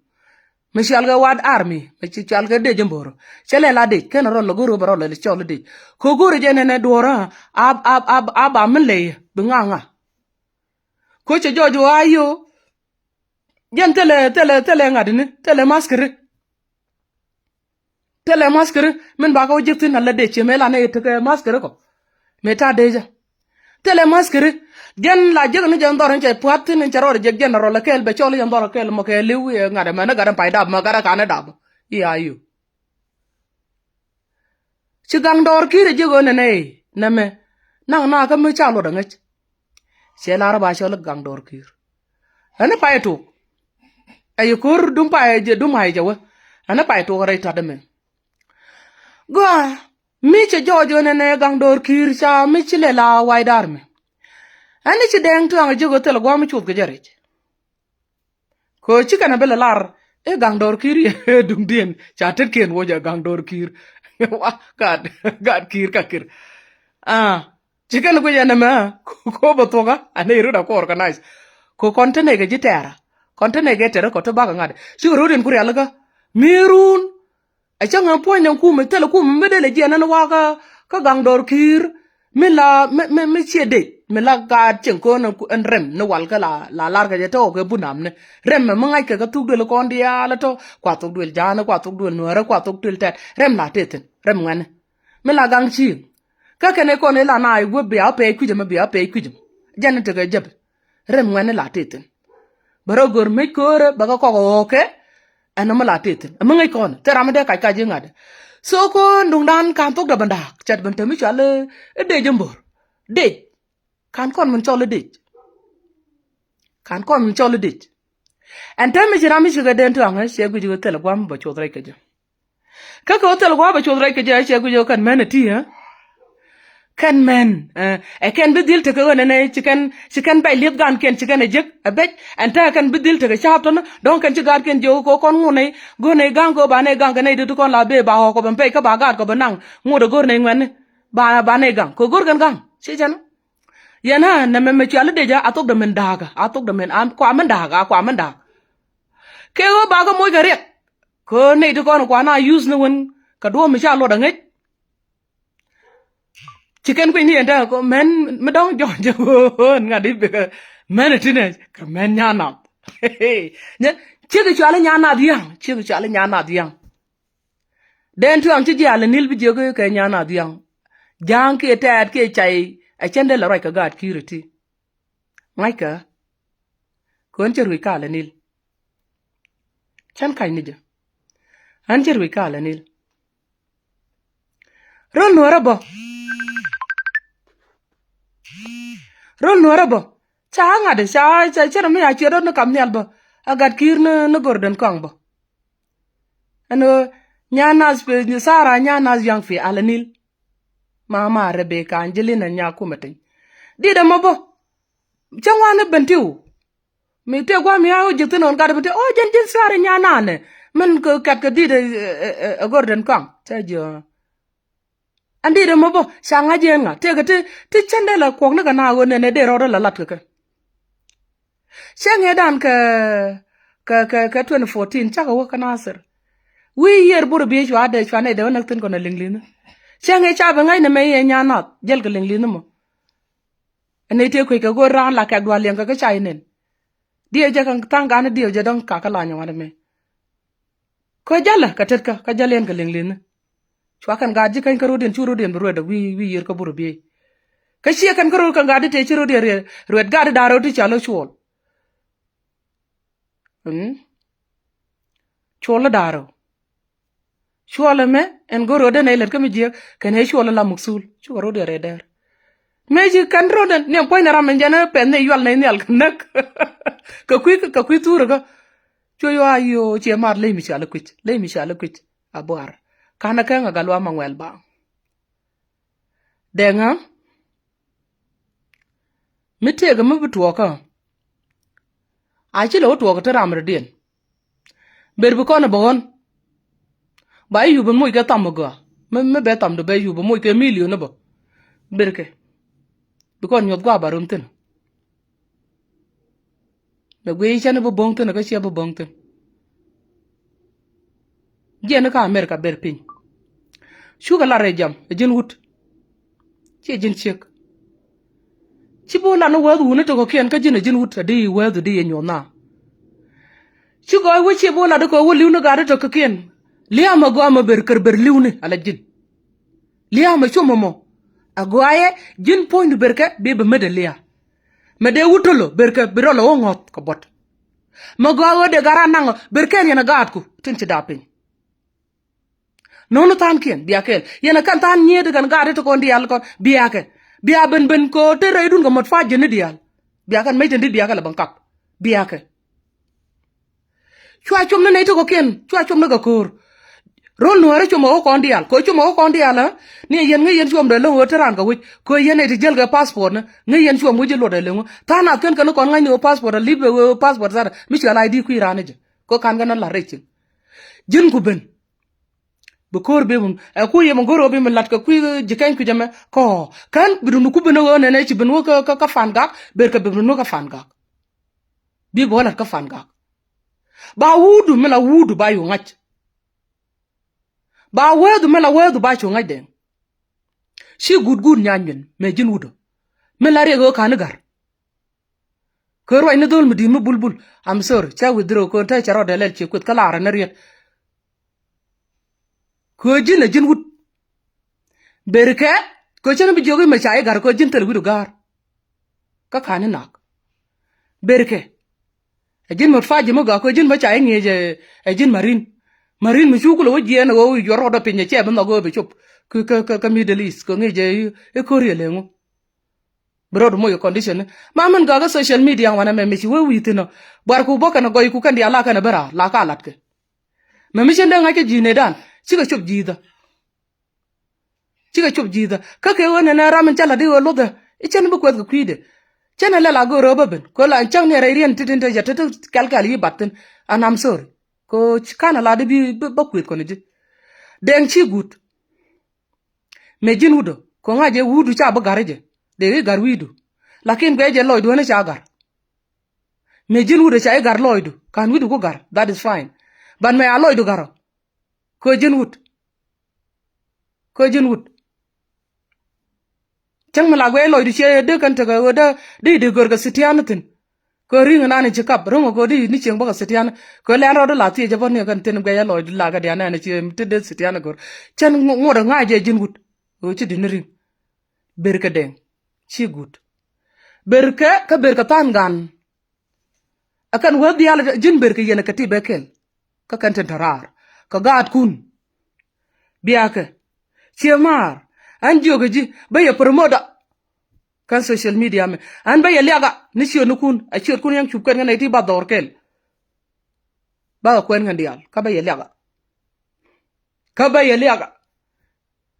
Michal ga wad army Michal ga de jemboro chele la de ken ro lo goro baro le cholo de ko goro je ne dora ab amle binganga ko che jojo ayo jen tele ngadini tele maskere men ba ko jektin alla de che mela ne te maskere ko meta deja tele maskere gen la jeg ne jan doran che puat ne charor jeg general la kel be choli jan doran kel mo ke liu ngada mana garan paida ma gara kana dab ya yu chigang dor kire jego ne ne me nang na ka me chalo da ngach se la ra ba chol gang dor kir ana pa to ay kur dum pa je dum hay jawa ana pa to re ta de men go mi che jojo ne gang dor kir cha mi chile la wai dar me ani ci deng tuang jogo tel gwa mi chut ke jare ko ci kana bela lar e gang dor kir ye dum dien cha tet ken wo ja gang dor kir wa gad kir ka kir ci kana ko yana ma ko bo to ga ane ru da ko organize ko kontene ge jitera kontene ge tere ko to ba ngade ci ro den kuri alaga mirun a changa po nyan ku me tel ku me de le jena wa ka gang dor kir me la me chede me la ga chen ko en rem no wal ka la lar ga to ke bunam ne rem me ngai ke ga tu de ko ndia la to kwa tu de jana kwa tu de nuera kwa tu de tet rem la teten rem ngane me la gang chi ka ke ne ko ne la na ai go be a pe ku je me be a pe ku je jana te ga jeb rem ngane la teten baro gor me ko re ba ko ke ana ma la teten me ngai ko ne te ram de ka je ngade so ko ndung dan kan tok da bandak chat ban temi chale de jembor de kan kon mun chole de kan kon mun chole de en temi jira mi shiga den to anga she gu ju tel gwam ba chodrai ke je ka ko tel gwa ba chodrai ke je she gu ju kan men ti ha kan men e ken bidil te ko ne chicken bay liet gan ken chicken e jek a bet en ta kan bidil te ga chapto na don kan ci gar ken jo ko kon ngune go ne gang go ba ne gang ne de kon la be ba ho ko ban pe ka ba gar ko banang mu de gor ne ngwen ba ne gang ko gor gan gang si jana yana na me ci ala de ja atok de men daga atok de men am kwa men daga kwa men daga ke go ba ga moy ga ret ko ne de kon kwa na use ne won ka do mi cha lo da ngai chicken queen here da ko men me dong jo jo nga di be men tine ka men nya na ne chi ke chala nya na diang chi ke chala nya na diang den tu am chi ja le nil bi jo ke nya na diang jang ke tat ke chai a chende la roi ka gat kiriti ngai ka kon che rui ka le nil chan kai ni ja an che rui ka le nil ron nuara bo rol nuara bo cha nga de cha chera me ya chero no kam nyal bo agat kir no gordon kong bo ano nyana spe ni sara nyana yang fi alanil mama rebeka angelina nya kumatin di da mo bo changwa ne bentiu mi te gwa mi awo jitin on gad bete o jen sara nyana ne men ko kat ka di de gordon kong cha jo andi de mo bo sanga jenga te ga te chende la ko na na go ne de ro la lat ka sanga dan ka 2014 cha go ka nasir wi yer bur bi jwa de chwa ne de na tin ko na linglin sanga cha ba ngai ne me ye nya na jel ka linglin mo ane te ko ka go ran la ka dwa lenga ka chai nen die je kan tanga na die je don ka la nya wa me ko jala ka tet ka jalen ka linglin chwa kan gaji kan karo den churo den ro da wi yer ka buru bi ka shi kan karo kan gadi te churo de red gadi daro ti chalo chwol chwol daro chwol me en goro de ne ler ka mi je kan he chwol la muksul churo de reder me ji kan ro den ne point ra men jana pen ne yol ne nel nak ka kwi turo ga cho yo ayo che mar le mi chala kwich abar kana ka nga galwa mangwel ba denga mitega mbutuo ka a chi lo tuo ka ramre den berbu ko na bon ba yu bu moy ka tamaga me be tam do be yu bu moy ka million ba berke bu ko nyot gwa barum tin be gwe chane bu bong tin ka chi bu bong tin jena ka america berpin shuga la rejam jin wut ci jin chek ci bo la no wadu ne to ko ken ka jin wut di wadu di nyona ci go wo ci bo la do ko wuli no ga to ko ken liama go ama ber liwne ala jin liama chomo mo agwaye jin point berke be be medelia mede wutolo berke birolo ngot ko bot magwawo de garanango berke yana gatku tinci dapin nonu tan kien biakel yana kan tan nyede kan gade to kon dial kon biake bia ben ko te reidun ko mot faje ne dial biakan meten di biakala bangkap biake chwa chom ne to ko ken chwa chom ne ga kor rol no re chomo ko ndial ko chomo ko ndial ni yen ngi yen chom de lo teran ka wi ko yen e jel ga passport na ngi yen chom wuji lo de le ta na ken kan ko ngai ni passport libe passport zara mi chala id ku irane je ko kan ga na la rechin jin ku ben bu kor be mun ku ye mo goro be mun lat ka ku jikan ku jame ko kan bidu ku ben wo ne ci ben wo ka fan ga ber ka be no ka fan ga bi bo lat ka fan ga ba wudu mela wudu ba yu ngach ba wedu mela wedu ba chu ngaj den shi good nyanyen me jin wudo mela rego kanagar ko roy ne dol mudi mu bulbul am sorry cha withdraw ko ta charo de lel chi kut kala ra na riet ko jin wud berke ko chen bi jogi me chai gar ko jin tel wudu gar ka kani nak berke jin mo faji mo ga ko jin ma chai ngeje jin marin mi chukulo wajie na wo yoro do pinye che ba go be chup ka Middle East ko ngeje e Korea lengo broad mo yo condition ma man ga social media wana me mi we witino bar ku boka na goy ku kan dia la kana bara la ka lat ke me mi chende ngake jine dan chiga chup jida ka ke wona na ramen chala di wo loda e chen bu ko ga kwide chen la la go roba ben ko la chang ne rien tidin te jata kalkal yi batten and I'm sorry ko kana la de bi bakwit ko ne ji den chi gut me jin wudo ko ngaje wudu cha ba garaje de gar widu lakin beje loydu ne cha gar me jin wudo cha gar loydu kan widu ko gar that is fine ban me aloydu garo ko jin wud chang mala gwe loydu che de kan ta ga da de gor ga sitianatin ko ringa nani ci kap rongo ko di ni ceng baka setiana ko le ro la ti je bon ne kan ten ga ya lo la ga dia na ci te de setiana gor chan ngoda nga je jin gut o ci din ring berka den ci gut berka tan gan akan wadi ala jin berka yena kati bekel ka kan ten tarar ka gaat kun biaka ci mar an joga ji baya promoda kan social media me an ba yaliaga ni sio nukun a sio kun yang chupkan ngana ti ba dorkel ba ko en ngandial ka ba yaliaga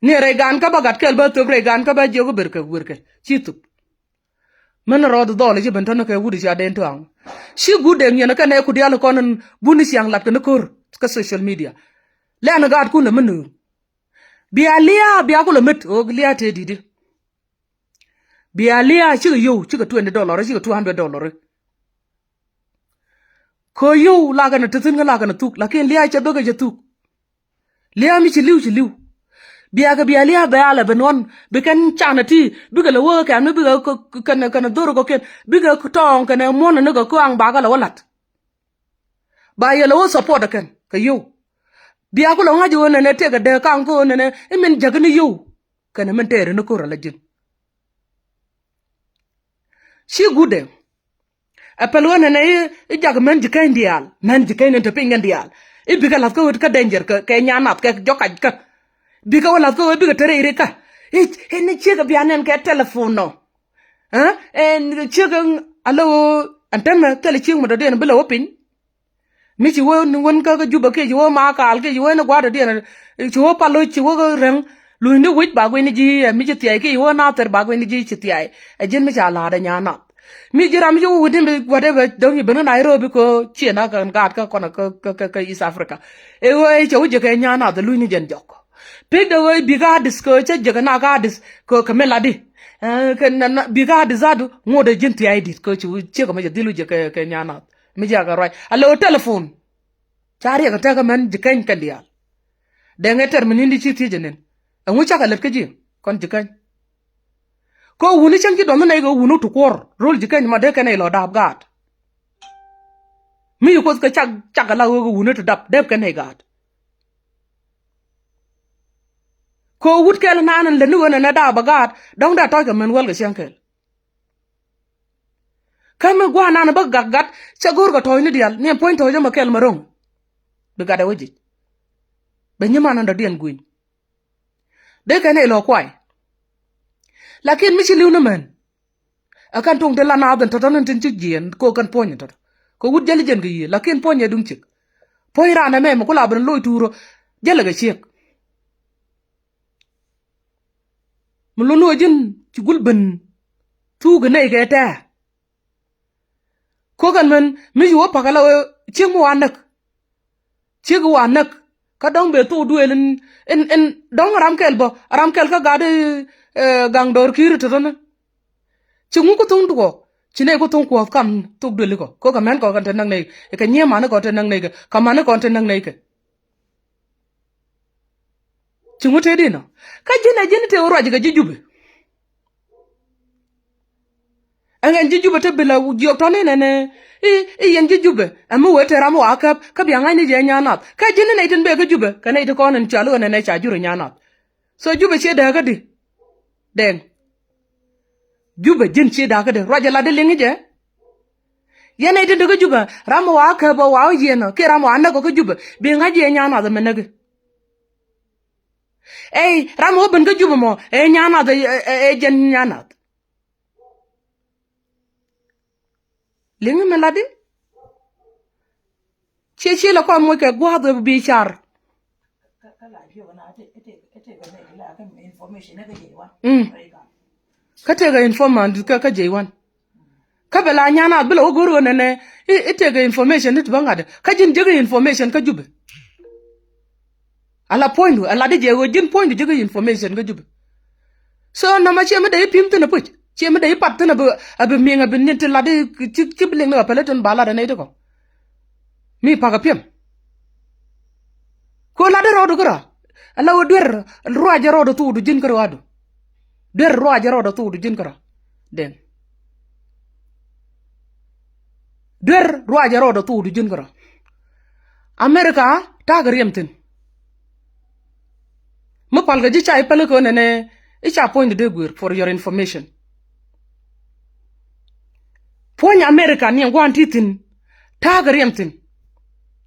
ni regan ka ba gat kel ba to regan ka ba jogo berke chitu men rod dole je bentano ke wudi ja den toang shi gude nyana ka ne ku dial konon buni siang lat ka kor ka social media le an gat kun menu biya ko le met o lia te didi bialia chiga $20 chiga $200 ko yo laga na tutun laga na tuk lakin lia cha doga ja tuk lia mi chi liu bialia ba ala benon bikan chana ti biga la wo kan biga kan doro ko ken biga ko tong kan mon na ko ang baga la walat ba ya la wo support kan ka yo bia ko la ngaji wona ne te ga de kan ko ne men jagni yo kan men tere na ko la jin shi gude apel wona ne jag men jikain dial men jikain to pingan dial biga la ko ka danger ka nyanat ka jokaj ka biga wala ko biga tere ka ne chega bianen ka telefono en chega alo antena tele ching mo do den bela wopin mi ci won ka juba ke wo ma kal ke wo na gwa do den ci wo palo ci wo reng lu ni wit ba gwe ni ji mi ci tiai ke wo na ter ba gwe ni ji ci tiai e jen mi cha la da nyana mi jira mi wo wudin whatever do ni bena Nairobi ko ci na kan gat ka kona ka East Africa e wo e ci wo je ke nyana da lu ni jen jok pe do wo biga dis ko ci je na ga dis ko kamela di kan na biga dizadu ngoda jen tiai dis ko ci ko ma je dilu je ke nyana mi jaga roy allo telephone chari ka ta ka man jikan kan dia de ngeter minindi ci tijenen ngu chaka lep ke ji kon jikan ko wuni changi do na go wunu to kor rol jikan ma de kan lo dab gat mi ko ka chaka la go wunu to dab deb kan gat ko wut kel nanan le ni wona na da bagat dong da toy ka men wal ga shankel kame gwa nana ba gaggat cha gor ga toy ni dial ne point to jama kel marong be gada waji be nyama nan da dien guin de ka ne lo kwai lakin mi ci liw na men akan tong de la na dan to tan tin ci jien ko kan ponya to ko wut jali jen ga yi lakin ponya dung ci poy rana me ko la ban loy turo jala ga ciek mu lo no jin ci gulben tu ga ne ga ta ko kan men mi yo pakala ci mu wanak ci ga wanak ka dong be to duelen en dong ram kel ka gade gang dor kiri to na ci ngu ko tung ko ci ne ko tung ko kam tuk dueli ko ka men ko kan tan nei ka nyema na ko tan nei ka man ko tan nei ka ci ngu te dina ka jina te oro ga jijube angen jijube te bela jo to ne yen jijube amu wete ramu akap ka bi ngani je nyanat ka jina ne tin be ka jube ka ne to konen chalu ne cha juru nyanat so jube che da ga di deng jube jin che da ga de roja la de lingi je yene tin ga jube ramu akap ba wa yena ke ramu anna ko ka jube bi ngaji je nyanat da menage ramu ben ga jube mo nyanat jen nyanat lingi meladi che la ko mo ke gwa do bi char ka te ga informant ka je1 ka bela nyana bela ogoro ne ite ga information nit bangade ka jin je ga information ka jube ala point ala de je jin point je ga information ka jube so na ma che ma de pim tena puch che ma de pat tena ba abi mi nga bin nit la de ci bling na peleton bala da ne to ko mi paga pim ko la de rodo kra ala wo der roja rodo tudu jin kra wadu der roja rodo tudu jin kra den der roja rodo tudu jin kra america tagar yemtin mo palga ji chai pele ko ne icha point de guer for your information point america ni ngwan titin tagar yemtin